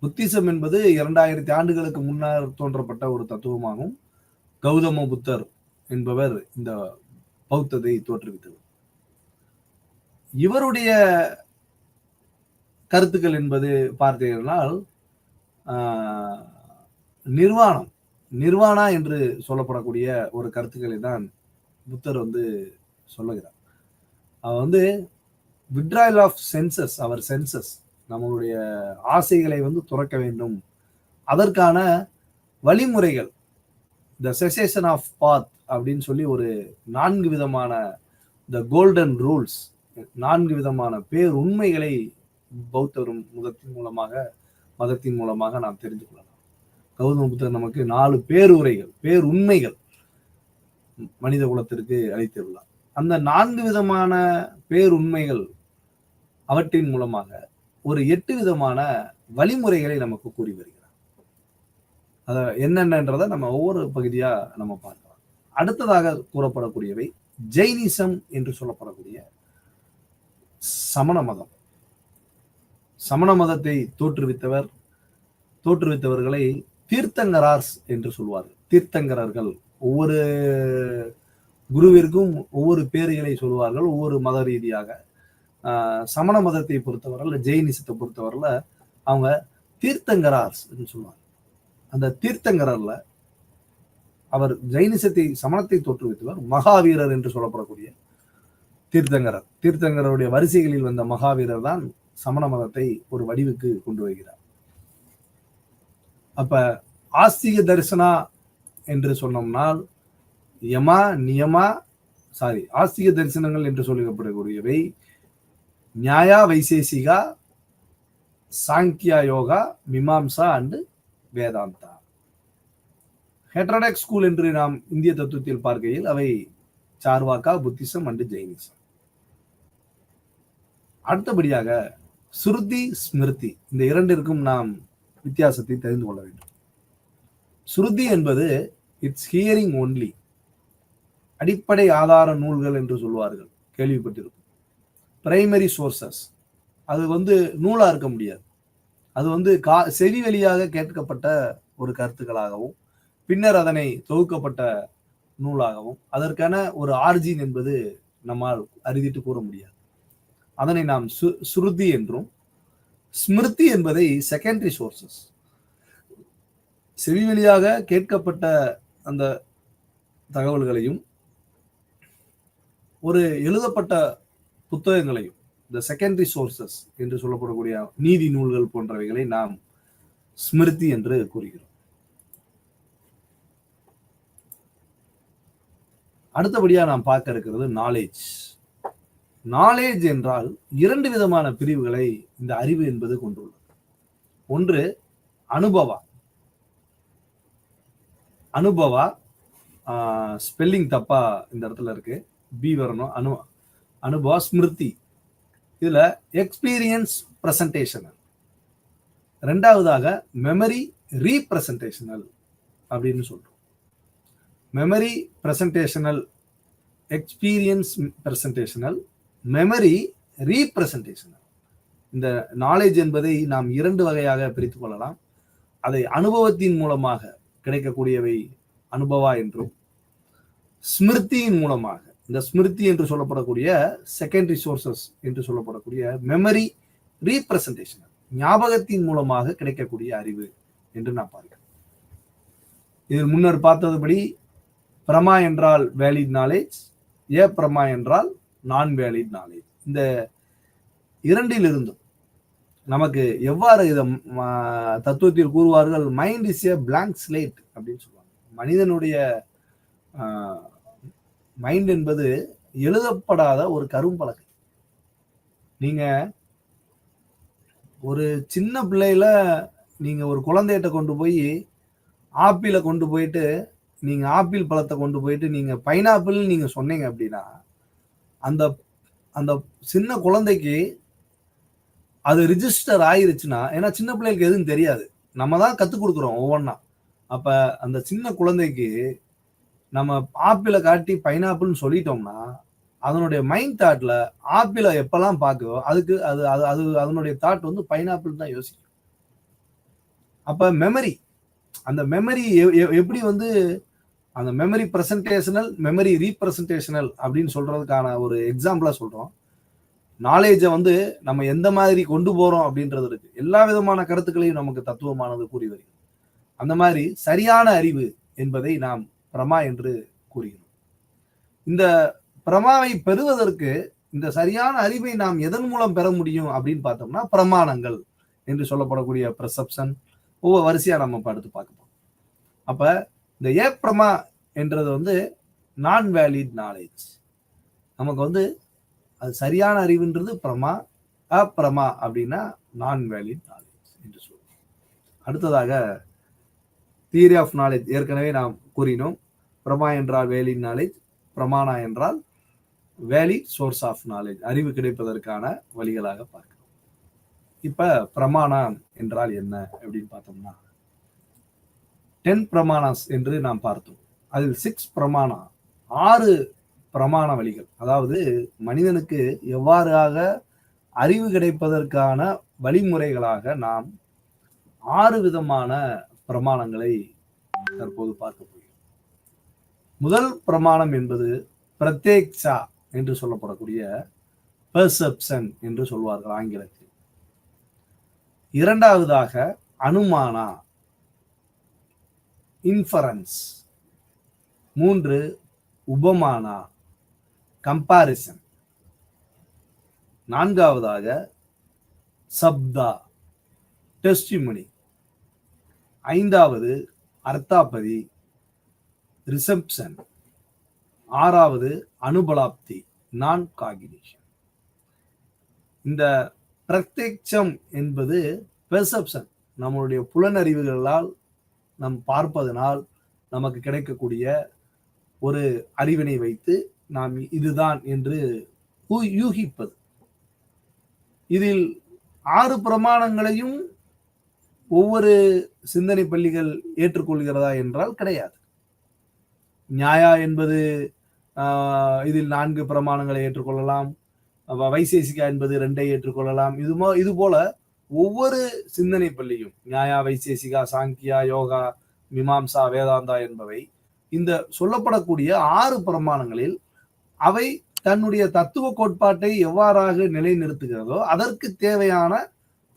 Speaker 1: புத்திசம் என்பது 2000 ஆண்டுகளுக்கு முன்னர் தோன்றப்பட்ட ஒரு தத்துவமாகும். கௌதம புத்தர் என்பவர் இந்த பௌத்தத்தை தோற்றுவித்தவர். இவருடைய கருத்துக்கள் என்பது பார்த்தீர்களால் நிர்வாணா என்று சொல்லப்படக்கூடிய ஒரு கருத்துக்களை தான் புத்தர் சொல்லுகிறார். அவர் விட்ராயல் ஆஃப் சென்சஸ், அவர் சென்சஸ், நம்மளுடைய ஆசைகளை துறக்க வேண்டும். அதற்கான வழிமுறைகள், த செசேஷன் ஆஃப் பாத் அப்படின்னு சொல்லி ஒரு 4 விதமான த கோல்டன் ரூல்ஸ், 4 விதமான பேர் உண்மைகளை பௌத்தரும் மதத்தின் மூலமாக நாம் தெரிந்து கொள்ளலாம். கௌதம புத்தர் நமக்கு 4 பேருரைகள், பேருண்மைகள் மனித குலத்திற்கு அளித்துள்ளார். அந்த 4 விதமான பேருண்மைகள் அவற்றின் மூலமாக ஒரு 8 விதமான வழிமுறைகளை நமக்கு கூறி வருகிறார். அத என்னென்னன்றதை நம்ம ஒவ்வொரு பகுதியா நம்ம பார்க்கலாம். அடுத்ததாக கூறப்படக்கூடியவை ஜெயினிசம் என்று சொல்லப்படக்கூடிய சமண மதம். சமண மதத்தை தோற்றுவித்தவர்களை தீர்த்தங்கரார்ஸ் என்று சொல்வார்கள். தீர்த்தங்கரர்கள் ஒவ்வொரு குருவிற்கும் ஒவ்வொரு பேர்களை சொல்வார்கள், ஒவ்வொரு மத ரீதியாக. சமண மதத்தை பொறுத்தவரையில், ஜெயினிசத்தை பொறுத்தவரையில் அவங்க தீர்த்தங்கரார்ஸ் சொல்லுவாங்க. அந்த தீர்த்தங்கரர்ல அவர் ஜெயினிசத்தை சமணத்தை தோற்றுவித்தவர் மகாவீரர் என்று சொல்லப்படக்கூடிய தீர்த்தங்கரர். தீர்த்தங்கருடைய வரிசைகளில் வந்த மகாவீரர் தான் சமண மதத்தை ஒரு வடிவுக்கு கொண்டு வருகிறார். அப்ப ஆஸ்திக தரிசனா என்று சொன்னோம்னால் ஆஸ்திக தரிசனங்கள் என்று சொல்லப்படக்கூடியவை நியாயா வைசேசிகா, சாங்கியா யோகா, மீமாம்சா அண்ட் வேதாந்தா. ஹெட்ரோடாக்ஸ் ஸ்கூல் என்று நாம் இந்திய தத்துவத்தில் பார்க்கையில் அவை சார்வாக்கா, புத்திசம் அண்ட் ஜெயினிசம். அடுத்தபடியாக ஸ்ருதி, ஸ்மிருதி, இந்த இரண்டிற்கும் நாம் வித்தியாசத்தை தெரிந்து கொள்ள வேண்டும். ஸ்ருதி என்பது இட்ஸ் ஹியரிங் ஒன்லி, அடிப்படை ஆதார நூல்கள் என்று சொல்வார்கள், கேள்விப்பட்டிருக்கும். பிரைமரி சோர்சஸ், அது நூலா இருக்க முடியாது. அது செவி வழியாக கேட்கப்பட்ட ஒரு கருத்துக்களாகவும் பின்னர் அதனை தொகுக்கப்பட்ட நூலாகவும் அதற்கான ஒரு ஆர்ஜின் என்பது நம்மால் அறிவிட்டு கூற முடியாது. அதனை நாம் ஸ்ருதி என்றும், ஸ்மிருதி என்பதை செகண்டரி சோர்சஸ், செவி வழியாக கேட்கப்பட்ட அந்த தகவல்களையும் ஒரு எழுதப்பட்ட புத்தகங்களையும், இந்த செகண்டரி சோர்சஸ் என்று சொல்லப்படக்கூடிய நீதி நூல்கள் போன்றவைகளை நாம் ஸ்மிருதி என்று கூறுகிறோம். அடுத்தபடியா நாம் பார்க்க இருக்கிறது நாலேஜ். நாலேஜ் என்றால் 2 விதமான பிரிவுகளை இந்த அறிவு என்பது கொண்டுள்ளது. ஒன்று அனுபவா, ஸ்பெல்லிங் தப்பா இந்த இடத்துல இருக்கு, பி வரணும். அனுபவா. ஸ்மிருதி, இதுல எக்ஸ்பீரியன்ஸ் பிரசன்டேஷனல். ரெண்டாவதாக மெமரி ரீப்ரசன்டேஷனல் அப்படின்னு சொல்றோம். Memory presentational, experience presentational, memory representational. இந்த நாலேஜ் என்பதை நாம் 2 வகையாக பிரித்துக் கொள்ளலாம். அதை அனுபவத்தின் மூலமாக கிடைக்கக்கூடியவை அனுபவா என்றும், ஸ்மிருதியின் மூலமாக, இந்த ஸ்மிருதி என்று சொல்லப்படக்கூடிய செகண்டரி சோர்சஸ் என்று சொல்லப்படக்கூடிய மெமரி ரீப்ரசன்டேஷனல், ஞாபகத்தின் மூலமாக கிடைக்கக்கூடிய அறிவு என்று நான் பார்க்கிறேன். இதில் முன்னர் பார்த்ததுபடி பிரமா என்றால் வேலிட் நாலேஜ், பிரமா என்றால் நான் வேலிட் நாலேஜ். இந்த இரண்டிலிருந்தும் நமக்கு எவ்வாறு இதை தத்துவத்தில் கூறுவார்கள், mind is a blank slate அப்படின்னு சொல்லுவாங்க. மனிதனுடைய மைண்ட் என்பது எழுதப்படாத ஒரு கரும்பலகை. நீங்க ஒரு சின்ன பிள்ளையில நீங்க ஒரு குழந்தைகிட்ட கொண்டு போய் ஆப்பிளை கொண்டு போயிட்டு, நீங்க ஆப்பிள் பழத்தை கொண்டு போயிட்டு நீங்க பைனாப்பிள் நீங்க சொன்னீங்க அப்படின்னா, அந்த அந்த சின்ன குழந்தைக்கு அது ரிஜிஸ்டர் ஆயிருச்சுன்னா, ஏன்னா சின்ன பிள்ளைகளுக்கு எதுவும் தெரியாது, நம்ம தான் கத்துக் கொடுக்குறோம் ஒவ்வொன்னா. அப்ப அந்த சின்ன குழந்தைக்கு நம்ம ஆப்பிளை காட்டி பைனாப்பிள்னு சொல்லிட்டோம்னா, அதனுடைய மைண்ட் தாட்ல ஆப்பிளை எப்பெல்லாம் பார்க்குதோ அதுக்கு அது அது அதனுடைய தாட் பைனாப்பிள் தான் யோசிக்கும். அப்ப மெமரி, அந்த மெமரி எப்படி அந்த மெமரி பிரசன்டேஷனல், மெமரி ரீப்ரசன்டேஷனல் அப்படின்னு சொல்றதுக்கான ஒரு எக்ஸாம்பிளா சொல்றோம். நாலேஜை நம்ம எந்த மாதிரி கொண்டு போறோம் அப்படின்றது இருக்கு. எல்லா விதமான கருத்துக்களையும் நமக்கு தத்துவமானது கூறி வருகிறது. அந்த மாதிரி சரியான அறிவு என்பதை நாம் பிரமா என்று கூறுகிறோம். இந்த பிரமாவை பெறுவதற்கு இந்த சரியான அறிவை நாம் எதன் மூலம் பெற முடியும் அப்படின்னு பார்த்தோம்னா, பிரமாணங்கள் என்று சொல்லப்படக்கூடிய பெர்செப்ஷன் ஒவ்வொரு வரிசையா நம்ம அடுத்து பார்க்க போறோம். அப்ப இந்த பிரமா என்றது நான் வேலிட் நாலேஜ். நமக்கு அது சரியான அறிவுன்றது பிரமா, அப்பிரமா அப்படின்னா நான் வேலிட் நாலேஜ் என்று சொல்லுவோம். அடுத்ததாக தியரி ஆஃப் நாலேஜ் ஏற்கனவே நாம் கூறினோம். பிரமா என்றால் வேலிட் நாலேஜ், பிரமாணா என்றால் வேலிட் சோர்ஸ் ஆஃப் நாலேஜ், அறிவு கிடைப்பதற்கான வழிகளாக பார்க்கிறோம். இப்ப பிரமாணம் என்றால் என்ன அப்படின்னு பார்த்தோம்னா, 10 பிரமாணாஸ் என்று நாம் பார்த்தோம். அதில் 6 பிரமாணா, 6 பிரமாண வழிகள், அதாவது மனிதனுக்கு எவ்வாறாக அறிவு கிடைப்பதற்கான வழிமுறைகளாக நாம் 6 விதமான பிரமாணங்களை தற்போது பார்க்க போகிறோம். முதல் பிரமாணம் என்பது பிரத்யக்ஷா என்று சொல்லப்படக்கூடிய பெர்செப்ஷன் என்று சொல்வார்கள் ஆங்கிலத்தில். இரண்டாவதாக அனுமானா, இன்ஃபரன்ஸ். 3 உபமானா, கம்பாரிசன். 4வதாக சப்தா, டெஸ்டிமனி. 5வது அர்த்தாபதி, ரிசெப்ஷன். 6வது அனுபலாப்தி, நான் காகினிஷன். இந்த பிரத்யக்ஷம் என்பது பெர்செப்ஷன், நம்மளுடைய புலனறிவுகளால் நாம் பார்ப்பதனால் நமக்கு கிடைக்கக்கூடிய ஒரு அறிவினை வைத்து நாம் இதுதான் என்று யூகிப்பது. இதில் 6 பிரமாணங்களையும் ஒவ்வொரு சிந்தனை பள்ளிகள் ஏற்றுக்கொள்கிறதா என்றால் கிடையாது. நியாயா என்பது இதில் 4 பிரமாணங்களை ஏற்றுக்கொள்ளலாம், வைசேசிகா என்பது 2ஐ ஏற்றுக்கொள்ளலாம். இது போல ஒவ்வொரு சிந்தனை பள்ளியும் நியாயா, வைசேசிகா, சாங்கியா, யோகா, மீமாம்சா, வேதாந்தா என்பவை இந்த சொல்லப்படக்கூடிய 6 பிரமாணங்களில் அவை தன்னுடைய தத்துவ கோட்பாட்டை எவ்வாறாக நிலைநிறுத்துகிறதோ அதற்கு தேவையான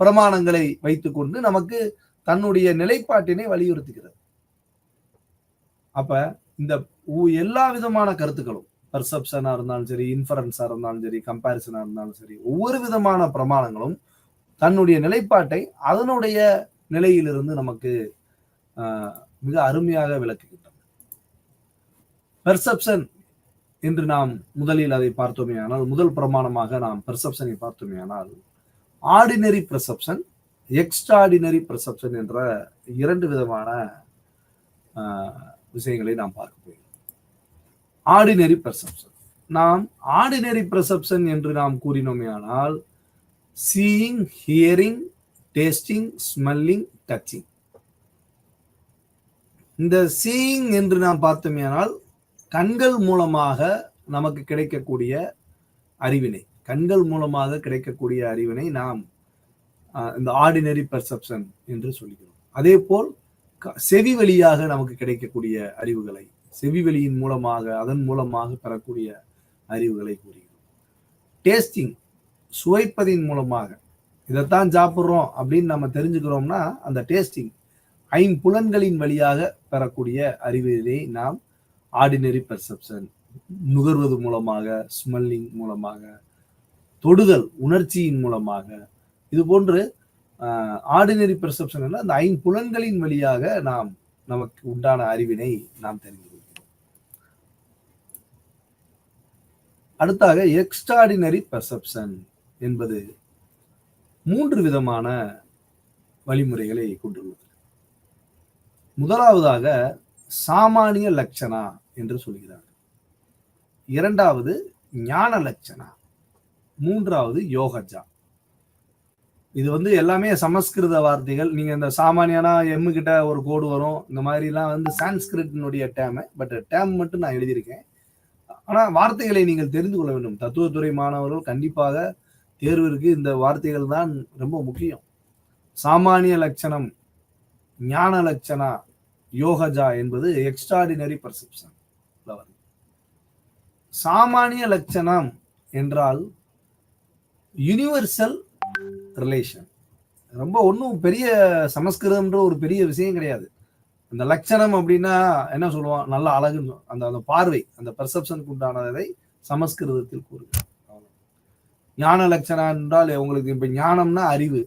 Speaker 1: பிரமாணங்களை வைத்துக்கொண்டு நமக்கு தன்னுடைய நிலைப்பாட்டினை வலியுறுத்துகிறது. அப்ப இந்த எல்லா விதமான கருத்துக்களும், பர்செப்ஷனா இருந்தாலும் சரி, இன்ஃபரன்ஸா இருந்தாலும் சரி, கம்பாரிசனா இருந்தாலும் சரி, ஒவ்வொரு விதமான பிரமாணங்களும் தன்னுடைய நிலைப்பாட்டை அதனுடைய நிலையிலிருந்து நமக்கு மிக அருமையாக விளக்குகின்றன. பெர்செப்ஷன் என்று நாம் முதலில் அதை பார்த்தோமே ஆனால், முதல் பிரமாணமாக நாம் பெர்செப்ஷனை பார்த்தோமே ஆனால், ஆர்டினரி பெர்செப்ஷன், எக்ஸ்ட்ராடினரி பெர்செப்ஷன் என்ற 2 விதமான விஷயங்களை நாம் பார்க்க போகிறோம். ஆர்டினரி பெர்செப்ஷன், நாம் ஆர்டினரி பெர்செப்ஷன் என்று நாம் கூறினோமே ஆனால், seeing, hearing, tasting, smelling, touching. இந்த சீயிங் என்று நாம் பார்த்தோமே ஆனால் கண்கள் மூலமாக நமக்கு கிடைக்கக்கூடிய அறிவினை, கண்கள் மூலமாக கிடைக்கக்கூடிய அறிவினை நாம் இந்த ஆர்டினரி பெர்செப்ஷன் என்று சொல்கிறோம். அதே போல் செவி வழியாக நமக்கு கிடைக்கக்கூடிய அறிவுகளை, செவி வழியின் மூலமாக, அதன் மூலமாக பெறக்கூடிய அறிவுகளை கூறுகிறோம். டேஸ்டிங், சுவைப்பதின் மூலமாக இதைத்தான் சாப்பிட்றோம் அப்படின்னு நம்ம தெரிஞ்சுக்கிறோம்னா அந்த டேஸ்டிங், ஐம்புலன்களின் வழியாக பெறக்கூடிய அறிவினை நாம் ஆர்டினரி பெர்செப்ஷன். நுகர்வது மூலமாக, ஸ்மெல்லிங் மூலமாக, தொடுதல் உணர்ச்சியின் மூலமாக, இது போன்று ஆர்டினரி பெர்செப்ஷன் என்ற அந்த ஐம்புலன்களின் வழியாக நாம் நமக்கு உண்டான அறிவினை நாம் தெரிந்து கொள்கிறோம். அடுத்தாக எக்ஸ்ட்ராடினரி பெர்செப்ஷன் என்பது 3 விதமான வழிமுறைகளை கொண்டுள்ளது. முதலாவதாக சாமானிய லட்சணா என்று சொல்கிறார். 2வது ஞான லட்சணா. 3வது யோகஜா. இது எல்லாமே சமஸ்கிருத வார்த்தைகள். நீங்க இந்த சாமானியனா எம்மு கிட்ட ஒரு கோடு வரும், இந்த மாதிரி எல்லாம் சான்ஸ்கிரிட்னுடைய டேம். பட் டேம் மட்டும் நான் எழுதியிருக்கேன். ஆனா வார்த்தைகளை நீங்கள் தெரிந்து கொள்ள வேண்டும். தத்துவத்துறை மாணவர்கள் கண்டிப்பாக தேர்விற்கு இந்த வார்த்தைகள் தான் ரொம்ப முக்கியம். சாமானிய லட்சணம், ஞான லட்சணா, யோகஜா என்பது எக்ஸ்ட்ராடினரி பெர்செப்ஷன். சாமானிய லட்சணம் என்றால் யூனிவர்சல் ரிலேஷன். ரொம்ப ஒன்றும் பெரிய சமஸ்கிருதம்ன்ற ஒரு பெரிய விஷயம் கிடையாது. அந்த லட்சணம் அப்படின்னா என்ன சொல்லுவோம், நல்ல அழகுன்னு, அந்த பார்வை, அந்த பெர்செப்ஷனுக்கு உண்டானதை சமஸ்கிருதத்தில் கூறுகிறார். ஞான லட்சணம் என்றால் உங்களுக்கு இப்ப ஞானம்னா அறிவு.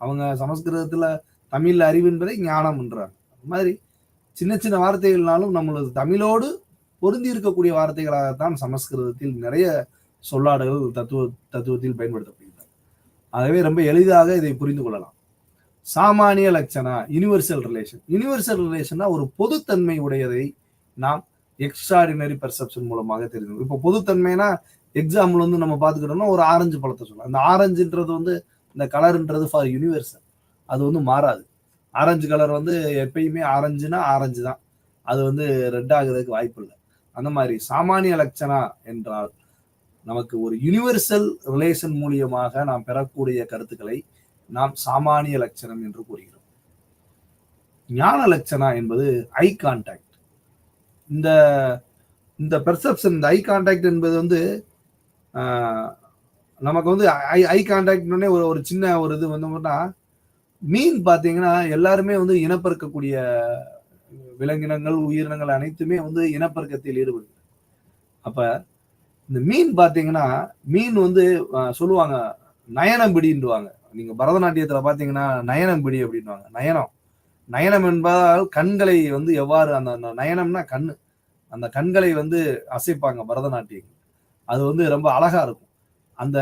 Speaker 1: அவங்க சமஸ்கிருதத்துல தமிழ்ல அறிவு என்பதை ஞானம் என்றாங்க. அது மாதிரி சின்ன சின்ன வார்த்தைகள்னாலும் நம்மளது தமிழோடு பொருந்தி இருக்கக்கூடிய வார்த்தைகளாகத்தான் சமஸ்கிருதத்தில் நிறைய சொல்லாடல்கள் தத்துவத்தில் பயன்படுத்தப்படுகிறது. ஆகவே ரொம்ப எளிதாக இதை புரிந்து கொள்ளலாம். சாமானிய லட்சணா, யூனிவர்சல் ரிலேஷன். யூனிவர்சல் ரிலேஷன்னா ஒரு பொதுத்தன்மை உடையதை நாம் எக்ஸ்ட்ராடினரி பெர்செப்ஷன் மூலமாக தெரியும். இப்போ பொதுத்தன்மைனா எக்ஸாம்பிள் வந்து நம்ம பார்த்துக்கிட்டோம்னா ஒரு ஆரஞ்சு பழத்தை சொல்லலாம். அந்த ஆரஞ்சுன்றது வந்து இந்த கலர்ன்றது ஃபார் யூனிவர்சல், அது வந்து மாறாது. ஆரஞ்சு கலர் வந்து எப்பயுமே ஆரஞ்சுனா ஆரஞ்சு தான், அது வந்து ரெட் ஆகுறதுக்கு வாய்ப்பு இல்லை. அந்த மாதிரி சாமானிய லட்சணா என்றால் நமக்கு ஒரு யூனிவர்சல் ரிலேஷன் மூலியமாக நாம் பெறக்கூடிய கருத்துக்களை நாம் சாமானிய லட்சணம் என்று கூறுகிறோம். ஞான லட்சணா என்பது ஐ கான்டாக்ட். இந்த இந்த பெர்செப்ஷன், இந்த ஐ கான்டாக்ட் என்பது வந்து நமக்கு வந்து ஐ கான்டாக்ட்னே ஒரு சின்ன ஒரு இது வந்தோம்னா, மீன் பார்த்தீங்கன்னா எல்லாருமே வந்து இனப்பெருக்கக்கூடிய விலங்கினங்கள், உயிரினங்கள் அனைத்துமே வந்து இனப்பெருக்கத்தில் ஈடுபடுது. அப்ப இந்த மீன் பார்த்தீங்கன்னா, மீன் வந்து சொல்லுவாங்க நயனம் பிடின்னுவாங்க. நீங்க பரதநாட்டியத்துல பார்த்தீங்கன்னா நயனம் பிடி அப்படின்வாங்க. நயனம், நயனம் என்பதால் கண்களை வந்து எவ்வாறு அந்த நயனம்னா கண்ணு, அந்த கண்களை வந்து அசைப்பாங்க பரதநாட்டியம். அது வந்து ரொம்ப அழகா இருக்கும். அந்த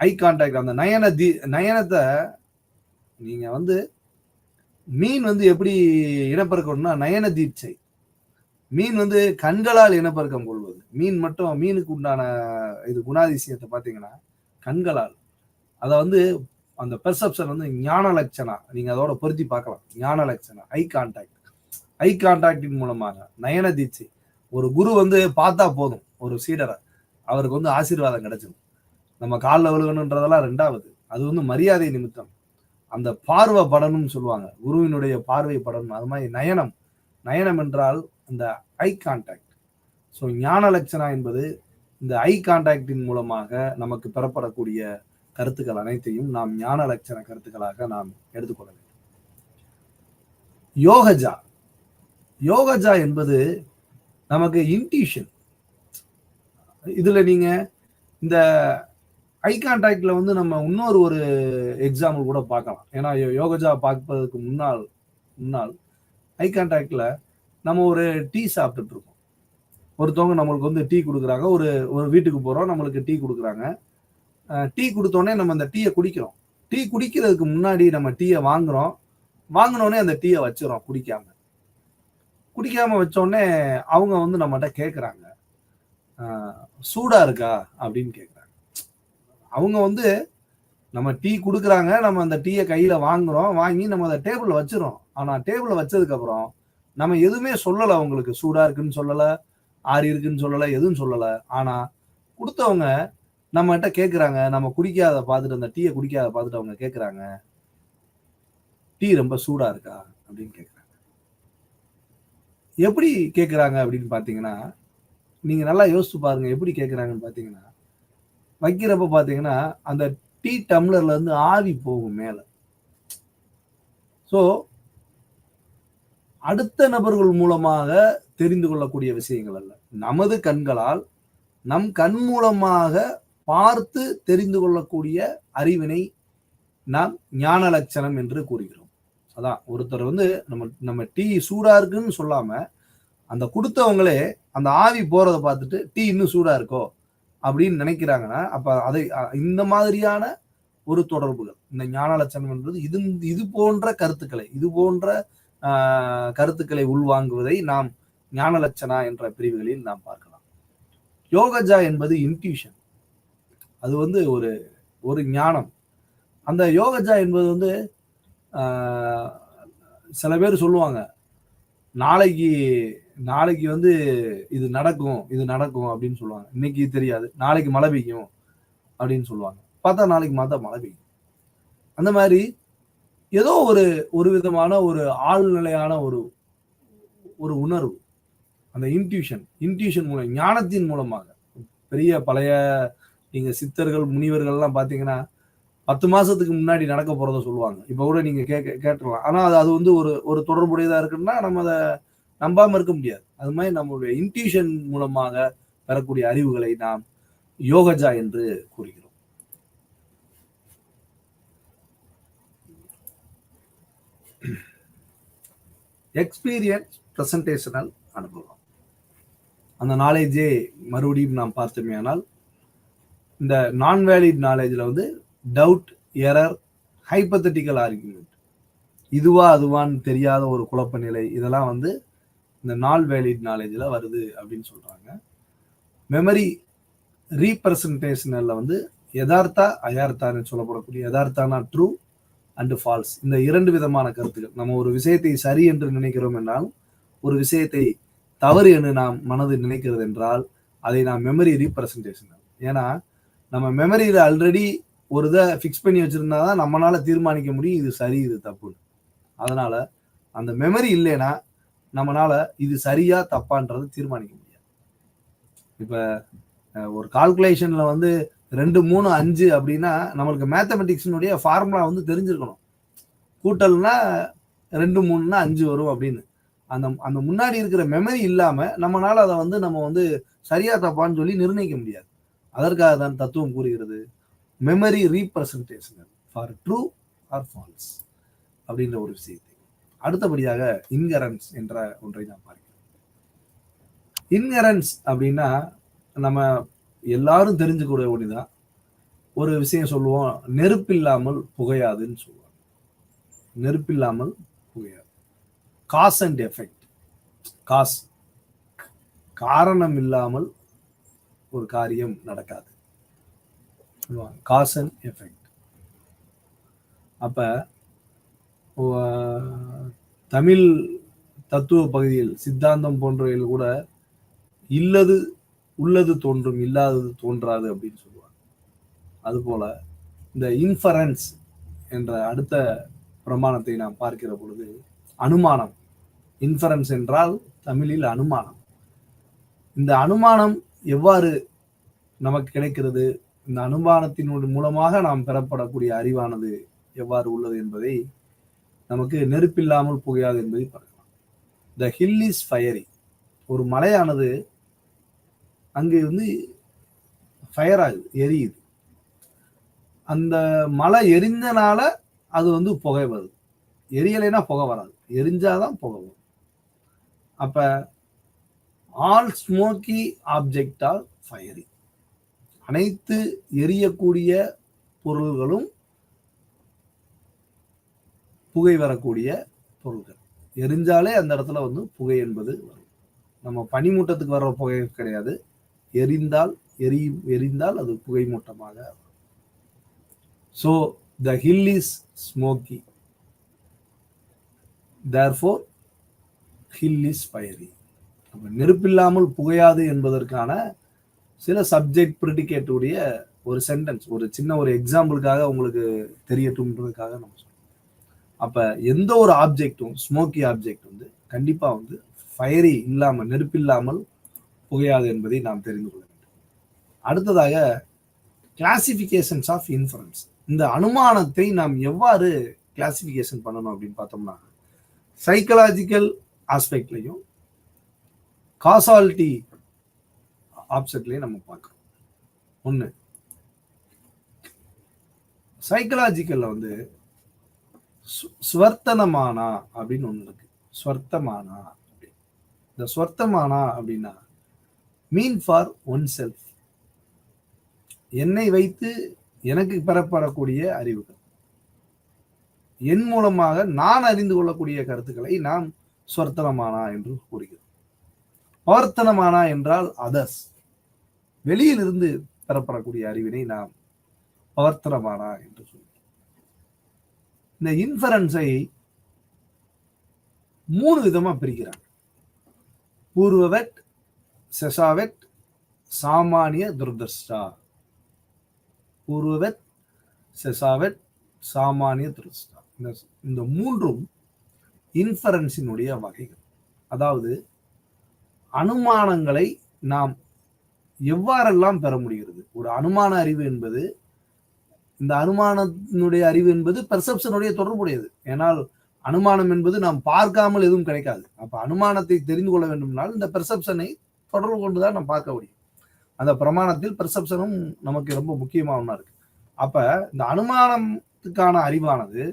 Speaker 1: ஐ கான்டாக்ட், அந்த நயனத்தை நீங்க வந்து மீன் வந்து எப்படி இனப்பெருக்கணும்னா நயன தீட்சை. மீன் வந்து கண்களால் இனப்பெருக்கம் கொள்வது. மீன் மட்டும், மீனுக்கு உண்டான இது குணாதிசயத்தை பார்த்தீங்கன்னா கண்களால். அதை வந்து அந்த பெர்செப்ஷன் வந்து ஞான லட்சணா, நீங்க அதோட பொருத்தி பார்க்கலாம். ஞான லட்சணா ஐ கான்டாக்ட். ஐ கான்டாக்டின் மூலமாக நயன தீட்சை. ஒரு குரு வந்து பார்த்தா போதும் ஒரு சீடரை, அவருக்கு வந்து ஆசீர்வாதம் கிடைச்சிடும். நம்ம காலில் விழுகணுன்றதெல்லாம் ரெண்டாவது, அது வந்து மரியாதை நிமித்தம். அந்த பார்வை படணும்னு சொல்லுவாங்க, குருவினுடைய பார்வை படணும். அது மாதிரி நயனம், நயனம் என்றால் இந்த ஐ கான்டாக்ட். ஸோ ஞான லட்சணா என்பது இந்த ஐ கான்டாக்டின் மூலமாக நமக்கு பெறப்படக்கூடிய கருத்துக்கள் அனைத்தையும் நாம் ஞான லட்சண கருத்துக்களாக நாம் எடுத்துக்கொள்ள வேண்டும். யோகஜா, யோகஜா என்பது நமக்கு இன்ட்யூஷன். இதுல நீங்க இந்த ஐ கான்டாக்ட்ல வந்து நம்ம இன்னொரு ஒரு எக்ஸாம்பிள் கூட பார்க்கலாம். ஏன்னா யோகஜா பார்ப்பதற்கு முன்னால் ஐ கான்டாக்ட்ல நம்ம ஒரு டீ சாப்பிட்டுட்டு இருக்கோம். ஒருத்தவங்க நம்மளுக்கு வந்து டீ கொடுக்குறாங்க. ஒரு வீட்டுக்கு போறோம், நம்மளுக்கு டீ கொடுக்குறாங்க. டீ கொடுத்தோடனே நம்ம அந்த டீயை குடிக்கிறோம். டீ குடிக்கிறதுக்கு முன்னாடி நம்ம டீயை வாங்கினோடனே அந்த டீயை வச்சிடறோம் குடிக்காம வச்சோடனே அவங்க வந்து நம்மகிட்ட கேட்குறாங்க, சூடா இருக்கா அப்படின்னு கேட்குறாங்க. அவங்க வந்து நம்ம டீ கொடுக்குறாங்க, நம்ம அந்த டீயை கையில வாங்கி நம்ம அதை டேபிள்ல வச்சிடறோம். ஆனா டேபிள்ல வச்சதுக்கு அப்புறம் நம்ம எதுவுமே சொல்லலை. அவங்களுக்கு சூடா இருக்குன்னு சொல்லலை, ஆறி இருக்குன்னு சொல்லலை, எதுவும் சொல்லலை. ஆனா கொடுத்தவங்க நம்மகிட்ட கேட்குறாங்க, நம்ம குடிக்காத பார்த்துட்டு, அந்த டீயை குடிக்காத பார்த்துட்டு அவங்க கேட்குறாங்க, டீ ரொம்ப சூடா இருக்கா அப்படின்னு கேட்குறாங்க. எப்படி கேட்குறாங்க அப்படின்னு பார்த்தீங்கன்னா, நீங்க நல்லா யோசிச்சு பாருங்க எப்படி கேட்குறாங்கன்னு பார்த்தீங்கன்னா, வைக்கிறப்ப பார்த்தீங்கன்னா அந்த டீ டம்ளர்ல இருந்து ஆவி போகும் மேல. ஸோ அடுத்த நபர்கள் மூலமாக தெரிந்து கொள்ளக்கூடிய விஷயங்கள் அல்ல, நமது கண்களால் நம் கண் மூலமாக பார்த்து தெரிந்து கொள்ளக்கூடிய அறிவினை நாம் ஞான லட்சணம் என்று கூறுகிறோம். அதான் ஒருத்தர் வந்து நம்ம டீ சூடா இருக்குன்னு சொல்லாம அந்த கொடுத்தவங்களே அந்த ஆவி போறதை பார்த்துட்டு டீ இன்னும் சூடா இருக்கோ அப்படின்னு நினைக்கிறாங்கன்னா, அப்ப அதை இந்த மாதிரியான ஒரு தொடர்புகள், இந்த ஞான லட்சணம் என்பது இது போன்ற கருத்துக்களை உள்வாங்குவதை நாம் ஞான லட்சணா என்ற பிரிவுகளில் நாம் பார்க்கலாம். யோகஜா என்பது இன்ட்யூஷன், அது வந்து ஒரு ஞானம். அந்த யோகஜா என்பது வந்து சில பேர் சொல்லுவாங்க, நாளைக்கு வந்து இது நடக்கும் அப்படின்னு சொல்லுவாங்க. இன்னைக்கு தெரியாது, நாளைக்கு மழை பெய்யும் அப்படின்னு சொல்லுவாங்க. பார்த்தா நாளைக்கு மழை பெய்யும். அந்த மாதிரி ஏதோ ஒரு விதமான ஒரு ஆழ்நிலையான ஒரு உணர்வு, அந்த இன்ட்யூஷன் மூலம், ஞானத்தின் மூலமாக. பழைய நீங்க சித்தர்கள் முனிவர்கள்லாம் பார்த்தீங்கன்னா 10 மாசத்துக்கு முன்னாடி நடக்க போறதை சொல்லுவாங்க. இப்ப கூட நீங்க கேட்டுடலாம். ஆனா அது வந்து ஒரு தொடர்புடையதா இருக்குன்னா நம்ம அதை நம்பாம இருக்க முடியாது. அது மாதிரி நம்மளுடைய இன்ட்யூஷன் மூலமாக பெறக்கூடிய அறிவுகளை நாம் யோகஜா என்று கூறுகிறோம். எக்ஸ்பீரியன்ஸ், பிரசன்டேஷனல் அனுபவம். அந்த நாலேஜே மறுபடியும் நாம் பார்த்தோமேயானால், இந்த நான் வேலிட் நாலேஜ்ல வந்து டவுட், எரர், ஹைப்போதெட்டிக்கல் ஆர்குமெண்ட், இதுவா அதுவான்னு தெரியாத ஒரு குழப்ப நிலை, இதெல்லாம் வந்து இந்த நாள் வேலிட் நாலேஜ்ல வருது அப்படின்னு சொல்றாங்க. மெமரி ரீப்ரசன்டேஷன்ல வந்து யதார்த்தா அயார்த்தான்னு சொல்லப்படக்கூடிய யதார்த்தானா ட்ரூ அண்ட் ஃபால்ஸ், இந்த 2 விதமான கருத்துக்கள். நம்ம ஒரு விஷயத்தை சரி என்று நினைக்கிறோம் என்றால், ஒரு விஷயத்தை தவறு என்று நாம் மனது நினைக்கிறது என்றால், அதை நாம் மெமரி ரீப்ரசன்டேஷன். ஏன்னா நம்ம மெமரியில ஆல்ரெடி ஒரு இதை ஃபிக்ஸ் பண்ணி வச்சிருந்தா தான் நம்மளால தீர்மானிக்க முடியும் இது சரி இது தப்புன்னு. அதனால அந்த மெமரி இல்லைன்னா நம்மளால இது சரியா தப்பான்றது தீர்மானிக்க முடியாது. இப்ப ஒரு கால்குலேஷன்ல வந்து 2, 3, 5 அப்படின்னா நம்மளுக்கு மேத்தமெட்டிக்ஸினுடைய ஃபார்முலா வந்து தெரிஞ்சிருக்கணும். கூட்டல்னா 2, 3னா 5 வரும் அப்படின்னு. அந்த அந்த முன்னாடி இருக்கிற மெமரி இல்லாம நம்மளால அதை வந்து நம்ம வந்து சரியா தப்பான்னு சொல்லி நிர்ணயிக்க முடியாது. அதற்காக தான் தத்துவம் கூறுகிறது memory representation for true or false அப்படின்ற ஒரு விஷயத்தை. அடுத்தபடியாக இன்ஹெரன்ஸ் என்ற ஒன்றை நான் பார்க்கிறேன். இன்ஹெரன்ஸ் அப்படின்னா நம்ம எல்லாரும் தெரிஞ்சுக்கூடிய ஒண்ணுதான். ஒரு விஷயம் சொல்லுவோம், நெருப்பில்லாமல் புகையாதுன்னு சொல்லுவாங்க. நெருப்பில்லாமல் புகையாது. Cause and effect. காஸ், காரணம் இல்லாமல் ஒரு காரியம் நடக்காது. Cause and effect. அப்ப தமிழ் தத்துவ பகுதியில் சித்தாந்தம் போன்றவைகள் கூட இல்லது உள்ளது தோன்றும், இல்லாதது தோன்றாது அப்படின்னு சொல்லுவாங்க. அதுபோல இந்த இன்ஃபரன்ஸ் என்ற அடுத்த பிரமாணத்தை நாம் பார்க்கிற பொழுது அனுமானம். இன்ஃபரன்ஸ் என்றால் தமிழில் அனுமானம். இந்த அனுமானம் எவ்வாறு நமக்கு கிடைக்கிறது, இந்த அனுமானத்தின் மூலமாக நாம் பெறப்படக்கூடிய அறிவானது எவ்வாறு உள்ளது என்பதை நமக்கு நெருப்பில்லாமல் புகையாது என்பதை பார்க்கலாம். The hill is fiery. ஒரு மலையானது அங்கே வந்து ஃபயர் ஆகுது, எரியுது. அந்த மலை எரிஞ்சனால அது வந்து புகை வருது. எரியலைன்னா புகை வராது, எரிஞ்சாதான் புகை வரும். அப்ப all smoky object are fiery. அனைத்து எரியக்கூடிய பொருள்களும் புகை வரக்கூடிய பொருள்கள். எரிஞ்சாலே அந்த இடத்துல வந்து புகை என்பது வரும். நம்ம பனிமூட்டத்துக்கு வர்ற புகை கிடையாது, எரிந்தால் அது புகை மூட்டமாக வரும். So the hill is smoky, therefore hill is fiery. நெருப்பில்லாமல் புகையாது என்பதற்கான சில சப்ஜெக்ட் ப்ரிடிகேட் உடைய ஒரு சென்டென்ஸ், ஒரு சின்ன ஒரு எக்ஸாம்பிளுக்காக உங்களுக்கு தெரியட்டும்ன்றதுக்காக நம்ம சொல்றோம். அப்ப எந்த ஒரு ஆப்ஜெக்டும், ஸ்மோக்கி ஆப்ஜெக்ட் வந்து கண்டிப்பா வந்து ஃபயரி இல்லாமல், நெருப்பில்லாமல் புகையாது என்பதை நாம் தெரிந்து கொள்ள வேண்டும். அடுத்ததாக கிளாசிபிகேஷன்ஸ் ஆஃப் இன்ஃபரன்ஸ். இந்த அனுமானத்தை நாம் எவ்வாறு கிளாசிபிகேஷன் பண்ணணும் அப்படின்னு பார்த்தோம்னா, சைக்கலாஜிக்கல் ஆஸ்பெக்ட்லையும் காசாலிட்டி ஆப்செக்ட்லையும் நம்ம பார்க்கிறோம். ஒண்ணு சைக்கலாஜிக்கல்ல வந்து ஸ்வர்த்தனமானா அப்படின்னு ஒண்ணு இருக்கு. ஸ்வர்த்தமானா. இந்த ஸ்வர்த்தமானா அப்படின்னா மீன் ஃபார் ஒன் செல்ஃப். என்னை வைத்து எனக்கு பெறப்படக்கூடிய அறிவுகள், என் மூலமாக நான் அறிந்து கொள்ளக்கூடிய கருத்துக்களை நாம் ஸ்வர்த்தனமானா என்று கூறுகிறோம். பவர்த்தனமானா என்றால் அதர்ஸ், வெளியிலிருந்து பெறப்படக்கூடிய அறிவினை நாம் பவர்த்தனமானா என்று சொல்கிறோம். இந்த இன்ஃபரன்ஸை 3 விதமா பிரிக்கிறாங்க. பூர்வவெட், செசாவெட், சாமானிய துர்தர்ஷ்டா. பூர்வவெட், செசாவெட், சாமானிய துர்தர்ஷ்டா. இந்த 3ம் இன்ஃபரன்ஸினுடைய வகைகள். அதாவது அனுமானங்களை நாம் எவ்வாறெல்லாம் பெற முடிகிறது. ஒரு அனுமான அறிவு என்பது, இந்த அனுமானத்தினுடைய அறிவு என்பது பெர்செப்ஷனுடைய தொடர்புடையது. ஏனால் அனுமானம் என்பது நாம் பார்க்காமல் எதுவும் கிடைக்காது. அப்ப அனுமானத்தை தெரிந்து கொள்ள வேண்டும்னால் இந்த பெர்செப்ஷனை தொடர்பு கொண்டுதான் நாம் பார்க்க முடியும். அந்த பிரமாணத்தில் பெர்செப்ஷனும் நமக்கு ரொம்ப முக்கியமான ஒன்றா இருக்கு. அப்ப இந்த அனுமானத்துக்கான அறிவானது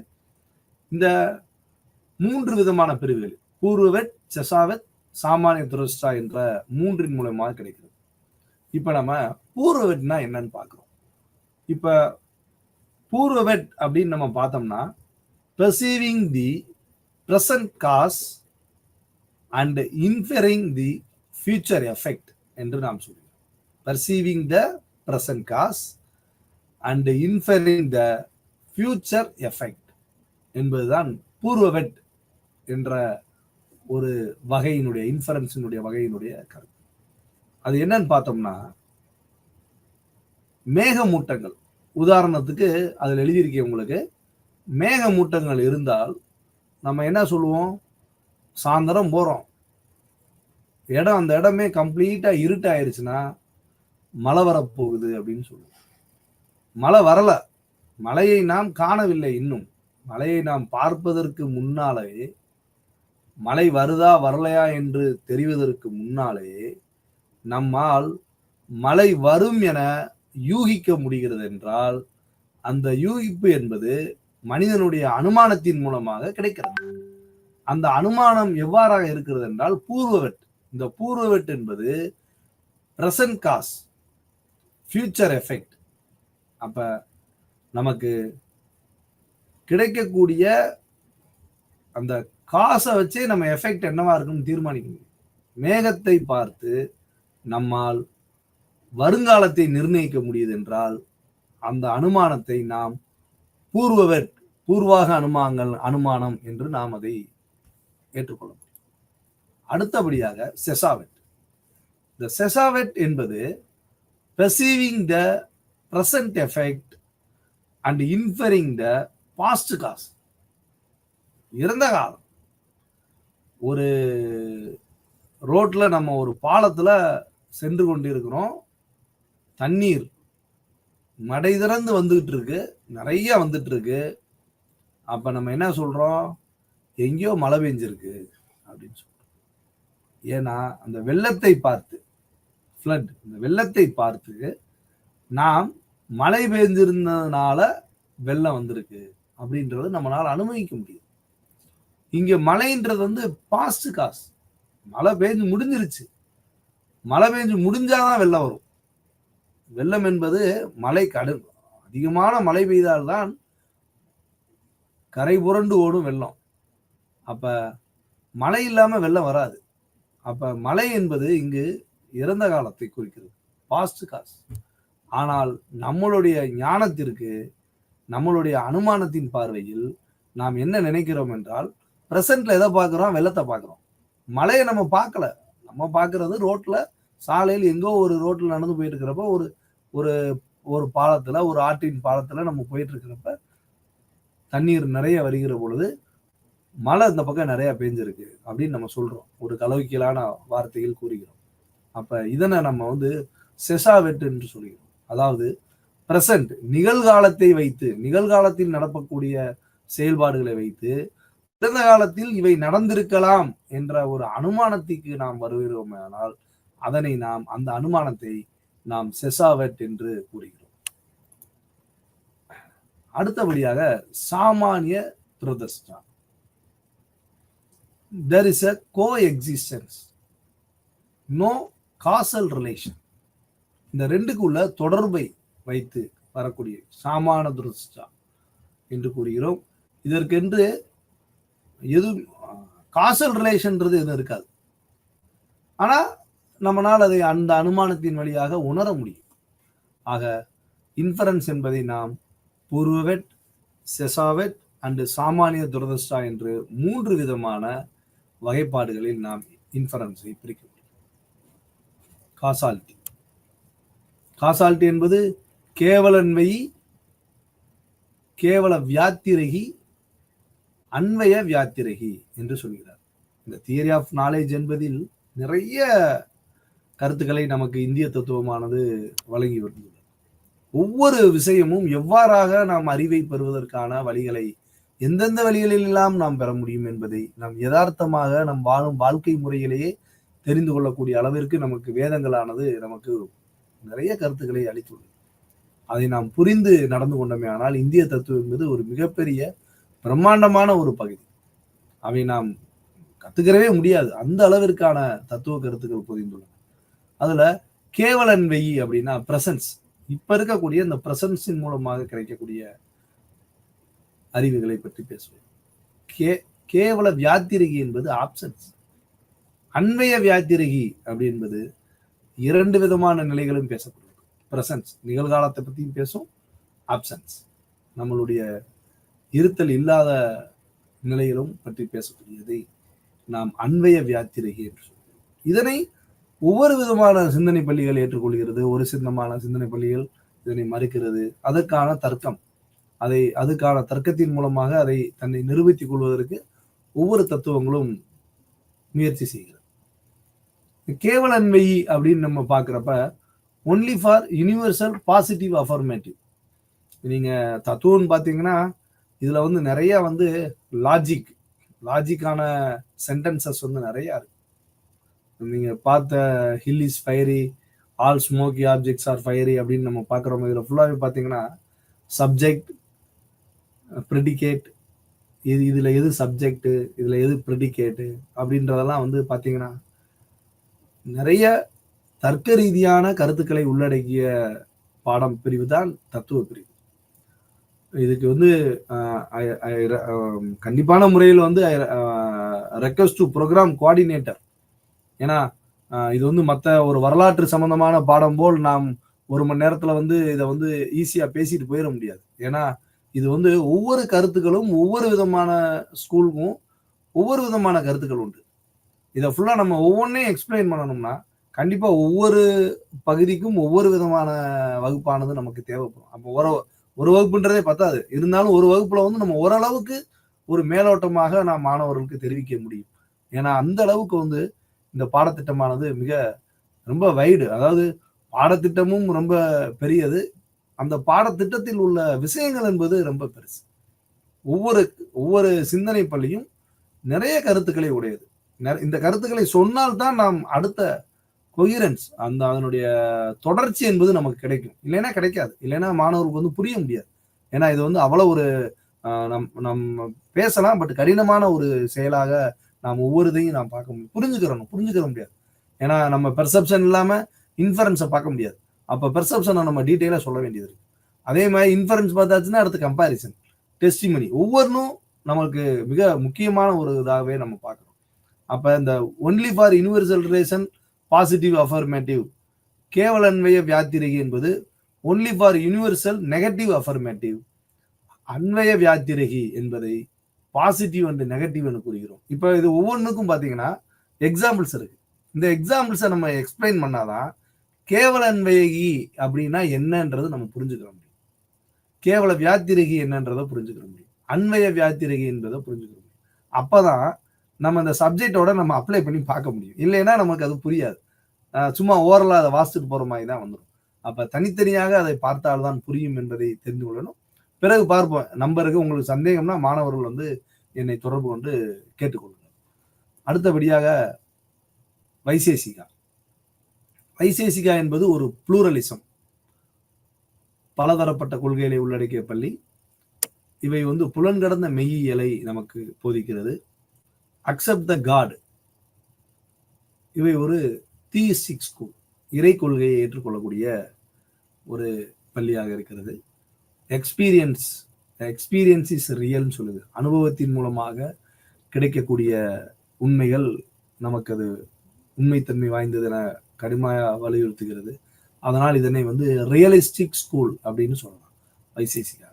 Speaker 1: இந்த 3 விதமான பிரிவுகள், பூர்வவெட், செசாவெட், சாமானிய துரஸ்டா என்ற 3 மூலமாக கிடைக்கிறது. இப்ப நம்ம பூர்வவெட்னா என்னன்னு பார்க்கிறோம். இப்ப பூர்வவெட் அப்படின்னு நம்ம பார்த்தோம்னா, perceiving the present cause and inferring the future effect என்று நாம் சொல்கிறோம். Perceiving the present cause and inferring the future effect என்பதுதான் பூர்வவெட் என்ற ஒரு வகையினுடைய இன்ஃபரன்ஸினுடைய வகையினுடைய கருத்து. அது என்னன்னு பார்த்தோம்னா, மேகமூட்டங்கள் உதாரணத்துக்கு அதில் எழுதியிருக்கேன் உங்களுக்கு. மேகமூட்டங்கள் இருந்தால் நம்ம என்ன சொல்லுவோம்? சாயந்தரம் போறோம், இடம் அந்த இடமே கம்ப்ளீட்டா இருட்டாயிருச்சுன்னா மழை வரப்போகுது அப்படின்னு சொல்லுவோம். மழை வரல, மழையை நாம் காணவில்லை, இன்னும் மழையை நாம் பார்ப்பதற்கு முன்னாலே, மழை வருதா வரலையா என்று தெரிவதற்கு முன்னாலே நம்மால் மழை வரும் என யூகிக்க முடிகிறது என்றால் அந்த யூகிப்பு என்பது மனிதனுடைய அனுமானத்தின் மூலமாக கிடைக்கிறது. அந்த அனுமானம் எவ்வாறாக இருக்கிறது என்றால் பூர்வவெட். இந்த பூர்வவெட் என்பது பிரசன்ட் காஸ், ஃபியூச்சர் எஃபெக்ட். அப்ப நமக்கு கிடைக்கக்கூடிய அந்த காசை வச்சே நம்ம எஃபெக்ட் என்னவா இருக்குன்னு தீர்மானிக்க முடியும். மேகத்தை பார்த்து நம்மால் வருங்காலத்தை நிர்ணயிக்க முடியுது என்றால் அந்த அனுமானத்தை நாம் பூர்வவெட், பூர்வாக அனுமானம் என்று நாம் அதை ஏற்றுக்கொள்ள முடியும். அடுத்தபடியாக செசாவெட். இந்த செசாவெட் என்பது perceiving the present effect and inferring the past cause. இறந்த காலம். ஒரு ரோட்ல நம்ம ஒரு பாலத்துல சென்று கொண்டிருக்கிறோம், தண்ணீர் மடை திறந்து வந்துகிட்டு இருக்கு, நிறைய வந்துட்டு இருக்கு. அப்ப நம்ம என்ன சொல்றோம்? எங்கேயோ மழை பெஞ்சிருக்கு அப்படின்னு சொல்றோம். ஏன்னா அந்த வெள்ளத்தை பார்த்து, ஃப்ளட், இந்த வெள்ளத்தை பார்த்து நாம் மழை பெய்ஞ்சிருந்ததுனால வெள்ளம் வந்திருக்கு அப்படின்றது நம்மளால அனுமதிக்க முடியும். இங்க மழைன்றது வந்து பாஸ்ட் காஸ். மழை பெய்ஞ்சு முடிஞ்சிருச்சு, மழை பெய்ஞ்சு முடிஞ்சாதான் வெள்ளம் வரும். வெள்ளம் என்பது மழை அதிகமான மழை பெய்தால்தான் கரை புரண்டு ஓடும் வெள்ளம். அப்ப மழை இல்லாம வெள்ளம் வராது. அப்ப மழை என்பது இங்கு இறந்த காலத்தை குறிக்கிறது, பாஸ்ட் காஸ். ஆனால் நம்மளுடைய ஞானத்திற்கு, நம்மளுடைய அனுமானத்தின் பார்வையில் நாம் என்ன நினைக்கிறோம் என்றால், பிரசன்ட்ல எதை பார்க்கிறோம்? வெள்ளத்தை பார்க்கிறோம். மழையை நம்ம பார்க்கல. நம்ம பார்க்கறது ரோட்ல, சாலையில் எங்கோ ஒரு ரோட்ல நடந்து போயிட்டு இருக்கிறப்ப, ஒரு ஒரு ஒரு பாலத்துல, ஒரு ஆற்றின் பாலத்துல நம்ம போயிட்டு இருக்கிறப்ப தண்ணீர் நிறைய வருகிற பொழுது மழை இந்த பக்கம் நிறைய பெஞ்சிருக்கு அப்படின்னு நம்ம சொல்றோம், ஒரு கலவைக்கலான வார்த்தையில் கூறுகிறோம். அப்ப இதனை நம்ம வந்து செசாவெட் என்று சொல்கிறோம். அதாவது பிரசன்ட், நிகழ்காலத்தை வைத்து, நிகழ்காலத்தில் நடக்கக்கூடிய செயல்பாடுகளை வைத்து இறந்த காலத்தில் இவை நடந்திருக்கலாம் என்ற ஒரு அனுமானத்துக்கு நாம் வருகிறோம். ஆனால் அதனை நாம், அந்த அனுமானத்தை நாம் செசாவெட் என்று கூறுகிறோம். அடுத்தபடியாக சாமானிய துரதிர்ஷ்டம். There is a coexistence, no causal relation. இந்த ரெண்டுக்குள்ள தொடர்பை வைத்து வரக்கூடிய சாமான துரதிர்ஷ்டா என்று கூறுகிறோம். இதற்கென்று எதுவும் காசல் ரிலேஷன்றது எதுவும் இருக்காது. ஆனா நம்மளால் அதை அந்த அனுமானத்தின் வழியாக உணர முடியும். ஆக இன்ஃபரன்ஸ் என்பதை நாம் பூர்வவெட், செசாவெட் அண்டு சாமானிய துரதிர்ஷ்டா என்று 3 விதமான வகைப்பாடுகளில் நாம் இன்ஃபரன்ஸை பிரிக்க முடியும். காசாலிட்டி. காசாலிட்டி என்பது கேவலன்வயி, கேவல வியாத்திரகி, அன்வய வியாத்திரகி என்று சொல்கிறார். இந்த தியரி ஆஃப் நாலேஜ் என்பதில் நிறைய கருத்துக்களை நமக்கு இந்திய தத்துவமானது வழங்கி வருகிறது. ஒவ்வொரு விஷயமும் எவ்வாறாக நாம் அறிவை பெறுவதற்கான வழிகளை, எந்தெந்த வழிகளிலெல்லாம் நாம் பெற முடியும் என்பதை நாம் யதார்த்தமாக நம் வாழும் வாழ்க்கை முறையிலேயே தெரிந்து கொள்ளக்கூடிய அளவிற்கு நமக்கு வேதங்களானது நமக்கு நிறைய கருத்துக்களை அளித்துள்ளது. அதை நாம் புரிந்து நடந்து கொண்டோமே ஆனால் இந்திய தத்துவம் என்பது ஒரு மிகப்பெரிய பிரம்மாண்டமான ஒரு பகுதி. அவை நாம் கத்துக்கிறவே முடியாது, அந்த அளவிற்கான தத்துவ கருத்துக்கள் புரிந்துள்ளன. அதுல கேவலன்வெயி அப்படின்னா பிரசன்ஸ், இப்ப இருக்கக்கூடிய இந்த பிரசன்ஸின் மூலமாக கிடைக்கக்கூடிய அறிவுகளை பற்றி பேசுவோம். கேவல வியாத்திரிகை என்பது ஆப்சன்ஸ். அன்வய வியாத்திரகி அப்படி என்பது 2 விதமான நிலைகளும் பேசப்படுவது. பிரசன்ஸ், நிகழ்காலத்தை பற்றியும் பேசும். ஆப்சன்ஸ், நம்மளுடைய இருத்தல் இல்லாத நிலைகளும் பற்றி பேசக்கூடியதை நாம் அன்வய வியாத்திரகி என்று சொல்கிறோம். இதனை ஒவ்வொரு விதமான சிந்தனை பள்ளிகள் ஏற்றுக்கொள்கிறது, ஒரு சின்னமான சிந்தனை பள்ளிகள் இதனை மறுக்கிறது. அதற்கான தர்க்கம், அதுக்கான தர்க்கத்தின் மூலமாக அதை தன்னை நிரூபித்துக் கொள்வதற்கு ஒவ்வொரு தத்துவங்களும் முயற்சி செய்கிறது. கேவல அன்வயி அப்படின்னு நம்ம பார்க்குறப்ப only for universal positive affirmative. நீங்க தத்துவம்னு பார்த்தீங்கன்னா இதுல வந்து நிறைய வந்து லாஜிக்கான சென்டென்சஸ் வந்து நிறைய இருக்கு. நீங்க பார்த்த hill is fiery, all smoky objects are fiery அப்படின்னு நம்ம பார்க்குறோம். இதுல ஃபுல்லாகவே பார்த்தீங்கன்னா சப்ஜெக்ட், ப்ரெடிகேட், இதுல எது சப்ஜெக்ட், இதுல எது ப்ரெடிகேட்டு அப்படின்றதெல்லாம் வந்து பார்த்தீங்கன்னா நிறைய தர்க்க ரீதியான கருத்துக்களை உள்ளடக்கிய பாடம் பிரிவு தான் தத்துவ பிரிவு. இதுக்கு வந்து கண்டிப்பான முறையில் வந்து ரெக்வெஸ்ட் டு ப்ரோக்ராம் கோஆர்டினேட்டர். ஏன்னா இது வந்து மற்ற ஒரு வரலாற்று சம்பந்தமான பாடம் போல் நாம் 1 மணி நேரத்துல வந்து இதை வந்து ஈஸியா பேசிட்டு போயிட முடியாது. ஏன்னா இது வந்து ஒவ்வொரு கருத்துக்களும் ஒவ்வொரு விதமான ஸ்கூலுக்கும் ஒவ்வொரு விதமான கருத்துக்கள் உண்டு. இதை ஃபுல்லா நம்ம ஒவ்வொன்றையும் எக்ஸ்பிளைன் பண்ணணும்னா கண்டிப்பா ஒவ்வொரு பகுதிக்கும் ஒவ்வொரு விதமான வகுப்பானது நமக்கு தேவைப்படும். அப்போ ஒரு வகுப்புன்றதே பத்தாது. இருந்தாலும் ஒரு வகுப்புல வந்து நம்ம ஓரளவுக்கு ஒரு மேலோட்டமாக நாம் மாணவர்களுக்கு தெரிவிக்க முடியும். ஏன்னா அந்த அளவுக்கு வந்து இந்த பாடத்திட்டமானது ரொம்ப வைடு. அதாவது பாடத்திட்டமும் ரொம்ப பெரியது, அந்த பாடத்திட்டத்தில் உள்ள விஷயங்கள் என்பது ரொம்ப பெருசு. ஒவ்வொரு சிந்தனை பள்ளியும் நிறைய கருத்துக்களை உடையது. இந்த கருத்துக்களை சொன்னால்தான் நாம் அடுத்த கொஹிரன்ஸ், அதனுடைய தொடர்ச்சி என்பது நமக்கு கிடைக்கும். இல்லைன்னா கிடைக்காது. இல்லைன்னா மாணவர்களுக்கு வந்து புரிய முடியாது. ஏன்னா இது வந்து அவ்வளவு ஒரு நம்ம பேசலாம், பட் கடினமான ஒரு செயலாக நாம் ஒவ்வொரு இதையும் நாம் பார்க்க முடியும். புரிஞ்சுக்கிற முடியாது. ஏன்னா நம்ம பெர்செப்ஷன் இல்லாம இன்ஃபரன்ஸை பார்க்க முடியாது. அப்போ பெர்செப்ஷனை நம்ம டீட்டெயிலாக சொல்ல வேண்டியது இருக்கு. அதே மாதிரி இன்ஃபரன்ஸ் பார்த்தாச்சுன்னா அடுத்து கம்பேரிசன், டெஸ்டிமனி, ஒவ்வொன்றும் நமக்கு மிக முக்கியமான ஒரு இதாகவே நம்ம பார்க்குறோம். அப்போ இந்த only for universal relation positive affirmative, கேவல அன்வய வியாத்திரகி என்பது only for universal negative affirmative. அன்வய வியாத்திரகி என்பதை பாசிட்டிவ் அண்ட் நெகட்டிவ் என்று கூறுகிறோம். இப்போ இது ஒவ்வொன்றுக்கும் பார்த்தீங்கன்னா எக்ஸாம்பிள்ஸ் இருக்கு. இந்த எக்ஸாம்பிள்ஸை நம்ம எக்ஸ்பிளைன் பண்ணாதான் கேவல அன்வயகி அப்படின்னா என்னன்றது நம்ம புரிஞ்சுக்கிற முடியும், கேவல வியாத்திரகி என்னன்றதை புரிஞ்சுக்கிற முடியும், அன்வய வியாத்திரகி என்பதை புரிஞ்சுக்கிற முடியும். அப்பதான் நம்ம அந்த சப்ஜெக்டோட நம்ம அப்ளை பண்ணி பார்க்க முடியும். இல்லைன்னா நமக்கு அது புரியாது. சும்மா ஓரலாக அதை வாசிச்சுட்டு போற மாதிரி தான் வந்துடும். அப்ப தனித்தனியாக அதை பார்த்தால்தான் புரியும் என்பதை தெரிந்து கொள்ளணும். பிறகு பார்ப்போம். நம்பருக்கு உங்களுக்கு சந்தேகம்னா மாணவர்கள் வந்து என்னை தொடர்பு கொண்டு கேட்டுக்கொள்ளுங்கள். அடுத்தபடியாக வைசேசிகா என்பது ஒரு புளூரலிசம், பலதரப்பட்ட கொள்கைகளை உள்ளடக்கிய பள்ளி. இவை வந்து புலன்கடந்த மெய்யியலை நமக்கு போதிக்கிறது. அக்செப்ட் த காட், இவை ஒரு தியிஸ்டிக் ஸ்கூல், இறை கொள்கையை ஏற்றுக்கொள்ளக்கூடிய ஒரு பள்ளியாக இருக்கிறது. எக்ஸ்பீரியன்ஸ் இஸ் ரியல்னு சொல்லுது. அனுபவத்தின் மூலமாக கிடைக்கக்கூடிய உண்மைகள் நமக்கு அது உண்மைத்தன்மை வாய்ந்தது என கடுமையாக வலியுறுத்துகிறது. அதனால் இதனை வந்து ரியலிஸ்டிக் ஸ்கூல் அப்படின்னு சொல்லலாம் வைசேசிகா.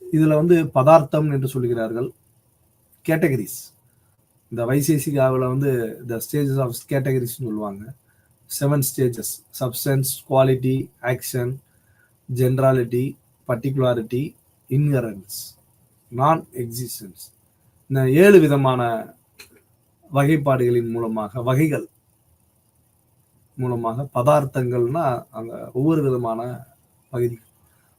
Speaker 1: இதுல வந்து பதார்த்தம் என்று சொல்கிறார்கள், கேட்டகரிஸ். இந்த வைசேசிகாவில் வந்து த ஸ்டேஜஸ் ஆஃப் கேட்டகரிஸ் சொல்லுவாங்க. 7 stages: substance, quality, action, generality, particularity, inherence, non existence. இந்த 7 விதமான வகைப்பாடுகளின் வகைகள் மூலமாக பதார்த்தங்கள்னா அந்த ஒவ்வொரு விதமான பகுதி: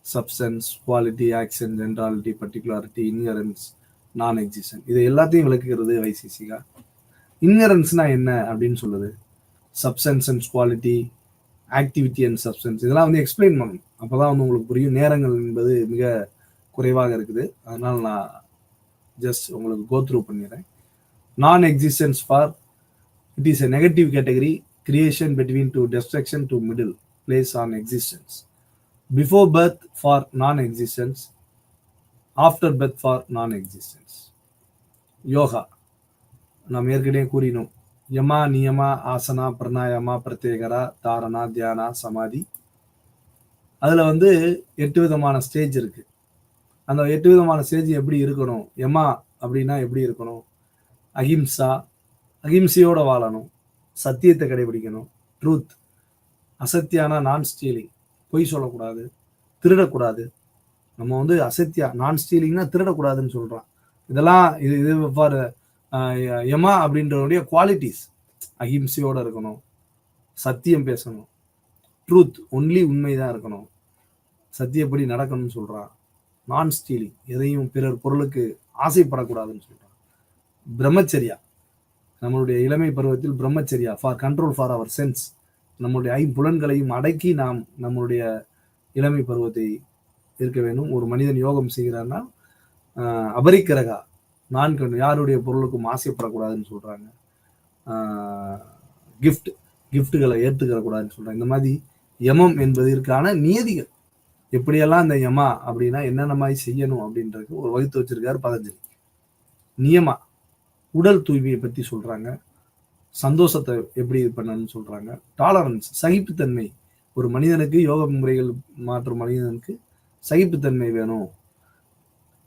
Speaker 1: substance, quality, action, generality, particularity, inherence, non existence. இது எல்லாத்தையும் விளக்குகிறது வைசேசிகா. இன்ஹரன்ஸ்னா என்ன அப்படின்னு சொல்லுது. Substance and quality, activity and substance, இதெல்லாம் வந்து எக்ஸ்பிளைன் பண்ணணும். அப்போதான் வந்து உங்களுக்கு புரியும். நேரங்கள் என்பது மிக குறைவாக இருக்குது. அதனால் நான் ஜஸ்ட் உங்களுக்கு கோ த்ரூ பண்ணிடுறேன். நான் existence for it is a negative category, creation between to destruction to middle place on existence, before birth for non-existence, after birth for non-existence. Yoga நாம் ஏற்கனவே கூறினோம், யமா, நியமா, ஆசனா, பிரணாயாமா, பிரத்யேகரா, தாரணா, தியானா, சமாதி. அதுல வந்து 8 விதமான ஸ்டேஜ் இருக்கு. அந்த 8 விதமான ஸ்டேஜ் எப்படி இருக்கணும்? யமா அப்படின்னா எப்படி இருக்கணும்? அஹிம்சா, அஹிம்சையோட வாழணும். சத்தியத்தை கடைபிடிக்கணும். ட்ரூத், அசத்தியானா நான் ஸ்டீலிங், பொய் சொல்லக்கூடாது, திருடக்கூடாது. நம்ம வந்து அசத்தியா நான் ஸ்டீலிங்னா திருடக்கூடாதுன்னு சொல்றான். இதெல்லாம் இது ஃபார் யமா அப்படின்றவருடைய குவாலிட்டிஸ். அஹிம்சையோட இருக்கணும், சத்தியம் பேசணும், ட்ரூத் ஒன்லி உண்மைதான் இருக்கணும், சத்தியப்படி நடக்கணும்னு சொல்றான். நான் ஸ்டீலிங், எதையும் பிறர் பொருளுக்கு ஆசைப்படக்கூடாதுன்னு சொல்றான். பிரம்மச்சரியா, நம்மளுடைய இளமை பருவத்தில் brahmacharya for control for our sense, நம்முடைய ஐம்புலன்களையும் அடக்கி நாம் நம்முடைய இளமை பருவத்தை இருக்க வேண்டும். ஒரு மனிதன் யோகம் செய்கிறான்னா அபரிக்கிரகா, நான் யாருடைய பொருளுக்கும் ஆசைப்படக்கூடாதுன்னு சொல்றாங்க. கிஃப்ட்டுகளை ஏற்றுக்கிற கூடாதுன்னு சொல்றாங்க. இந்த மாதிரி யமம் என்பதற்கான நியதிகள். எப்படியெல்லாம் இந்த யமா அப்படின்னா என்னென்ன மாதிரி செய்யணும் அப்படின்றதுக்கு ஒரு வகுத்து வச்சிருக்காரு பதஞ்சலி. நியமா, உடல் தூய்மையை பத்தி சொல்றாங்க. சந்தோஷத்தை எப்படி இது பண்ணணும்னு சொல்றாங்க. டாலரன்ஸ், சகிப்புத்தன்மை. ஒரு மனிதனுக்கு யோக முறைகள் மாற்றும் மனிதனுக்கு சகிப்புத்தன்மை வேணும்.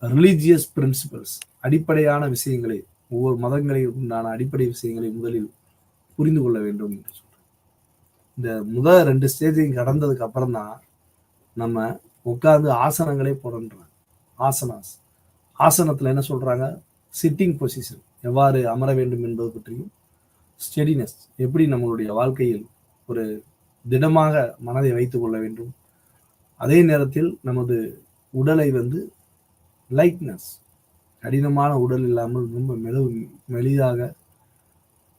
Speaker 1: ரிலீஜியஸ் பிரின்சிபல்ஸ், அடிப்படையான விஷயங்களை, ஒவ்வொரு மதங்களில் உண்டான அடிப்படை விஷயங்களை முதலில் புரிந்து கொள்ள வேண்டும் என்று சொல்றேன். இந்த முதல் 2 ஸ்டேஜையும் கடந்ததுக்கு அப்புறம் தான் நம்ம உட்கார்ந்து ஆசனங்களே போடணும். ஆசனாஸ், ஆசனத்துல என்ன சொல்றாங்க? சிட்டிங் பொசிஷன் எவ்வாறு அமர வேண்டும் என்பது பற்றியும், ஸ்டெடினஸ் எப்படி நம்மளுடைய வாழ்க்கையில் ஒரு திடமாக மனதை வைத்துக் கொள்ள வேண்டும், அதே நேரத்தில் நமது உடலை வந்து லைட்னஸ், கடினமான உடல் இல்லாமல் ரொம்ப மெலிதாக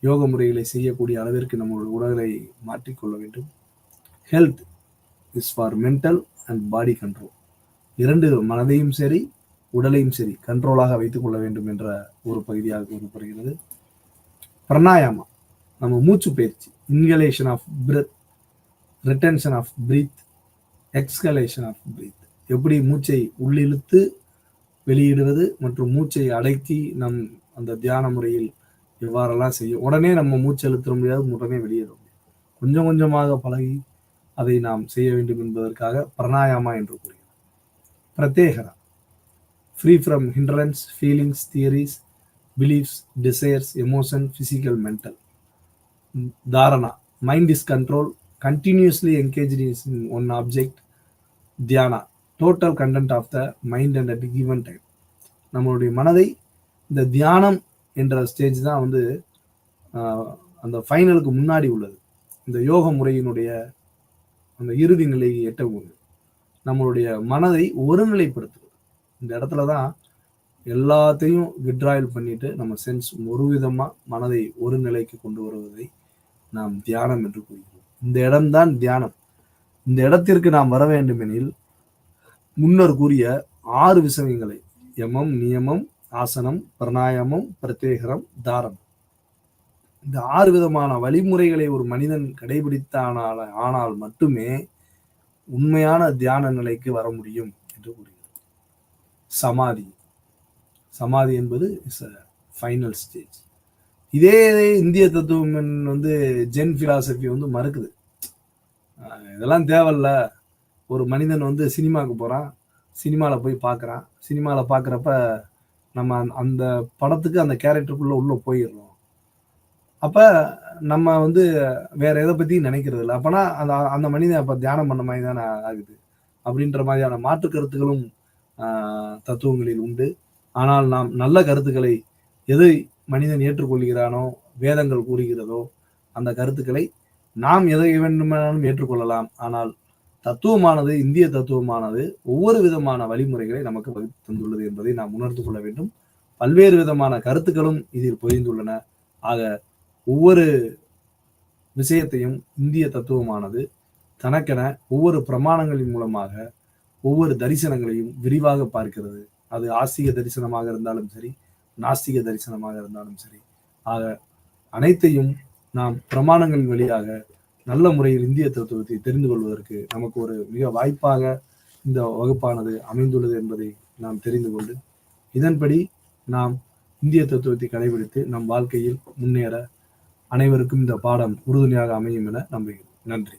Speaker 1: யோக முறைகளை செய்யக்கூடிய அளவிற்கு நம்மளுடைய உடலை மாற்றிக்கொள்ள வேண்டும். Health is for mental and body control. 2 மனதையும் சரி உடலையும் சரி கண்ட்ரோலாக வைத்துக் கொள்ள வேண்டும் என்ற ஒரு பகுதியாக கூறப்படுகிறது. பிரணாயாமா, நம்ம மூச்சு பயிற்சி, inhalation of breath, retention of breath, exhalation of breath. எப்படி மூச்சை உள்ளிழுத்து வெளியிடுவது மற்றும் மூச்சை அடக்கி நம் அந்த தியான முறையில் எவ்வாறெல்லாம் செய்யும். உடனே நம்ம மூச்சு அழுத்த முடியாது, உடனே வெளியேற முடியாது. கொஞ்சம் கொஞ்சமாக பழகி அதை நாம் செய்ய வேண்டும் என்பதற்காக பிரணாயாமா என்று கூறுகிறோம். Pratyahara, free from hindrance, feelings, theories, beliefs, desires, emotion, physical, mental. Dharana, mind is control, continuously engage in one object. Dhyana, total content of the mind and at given time. நம்மளுடைய மனதை இந்த தியானம் என்ற ஸ்டேஜ் தான் வந்து அந்த ஃபைனலுக்கு முன்னாடி உள்ளது. இந்த யோக முறையினுடைய அந்த இறுதி நிலையை எட்டவும் நம்மளுடைய மனதை ஒருநிலைப்படுத்துவது. இந்த இடத்துல தான் எல்லாத்தையும் விட்ராயல் பண்ணிட்டு நம்ம சென்ஸ் ஒரு விதமா மனதை ஒரு நிலைக்கு கொண்டு வருவதை நாம் தியானம் என்று கூறுகிறோம். இந்த இடம்தான் தியானம். இந்த இடத்திற்கு நாம் வர வேண்டுமெனில் முன்னர் கூறிய 6 விஷயங்களை, யமம், நியமம், ஆசனம், பிரணாயாமம், பிரத்யேகரம், தாரணம், இந்த 6 விதமான வழிமுறைகளை ஒரு மனிதன் ஆனால் மட்டுமே உண்மையான தியான நிலைக்கு வர முடியும் என்று கூறுகிறது. சமாதி, சமாதி என்பது இஸ் அ ஃபைனல் ஸ்டேஜ். இதே இந்திய தத்துவம் வந்து ஜென் பிலாசபி வந்து மறுக்குது. இதெல்லாம் தேவையில்ல. ஒரு மனிதன் வந்து சினிமாவுக்கு போறான், சினிமாவில் போய் பார்க்குறான், சினிமாவில் பார்க்குறப்ப நம்ம அந்த படத்துக்கு அந்த கேரக்டருக்குள்ள உள்ள போயிடுறோம். அப்போ நம்ம வந்து வேற எதை பற்றியும் நினைக்கிறது இல்லை. அப்போனா அந்த அந்த மனிதன் அப்போ தியானம் பண்ண மாதிரி தானே ஆகுது அப்படின்ற மாதிரியான மாற்று கருத்துக்களும் தத்துவங்களில் உண்டு. ஆனால் நாம் நல்ல கருத்துக்களை எதை மனிதன் ஏற்றுக்கொள்கிறானோ, வேதங்கள் கூறுகிறதோ அந்த கருத்துக்களை நாம் எதை வேண்டுமானாலும் ஏற்றுக்கொள்ளலாம். ஆனால் தத்துவமானது, இந்திய தத்துவமானது ஒவ்வொரு விதமான வழிமுறைகளை நமக்கு வகுத்து தந்துள்ளது என்பதை நாம் உணர்ந்து கொள்ள வேண்டும். பல்வேறு விதமான கருத்துக்களும் இதில் பொதிந்துள்ளன. ஆக ஒவ்வொரு விஷயத்தையும் இந்திய தத்துவமானது தனக்கென ஒவ்வொரு பிரமாணங்களின் மூலமாக ஒவ்வொரு தரிசனங்களையும் விரிவாக பார்க்கிறது. அது ஆஸ்திக தரிசனமாக இருந்தாலும் சரி, நாஸ்திக தரிசனமாக இருந்தாலும் சரி. ஆக அனைத்தையும் நாம் பிரமாணங்களின் வழியாக நல்ல முறையில் இந்திய தத்துவத்தை தெரிந்து கொள்வதற்கு நமக்கு ஒரு மிக வாய்ப்பாக இந்த வகுப்பானது அமைந்துள்ளது என்பதை நாம் தெரிந்து கொண்டு இதன்படி நாம் இந்திய தத்துவத்தை கடைபிடித்து நம் வாழ்க்கையில் முன்னேற அனைவருக்கும் இந்த பாடம் உறுதுணையாக அமையும் என நம்புகிறேன். நன்றி.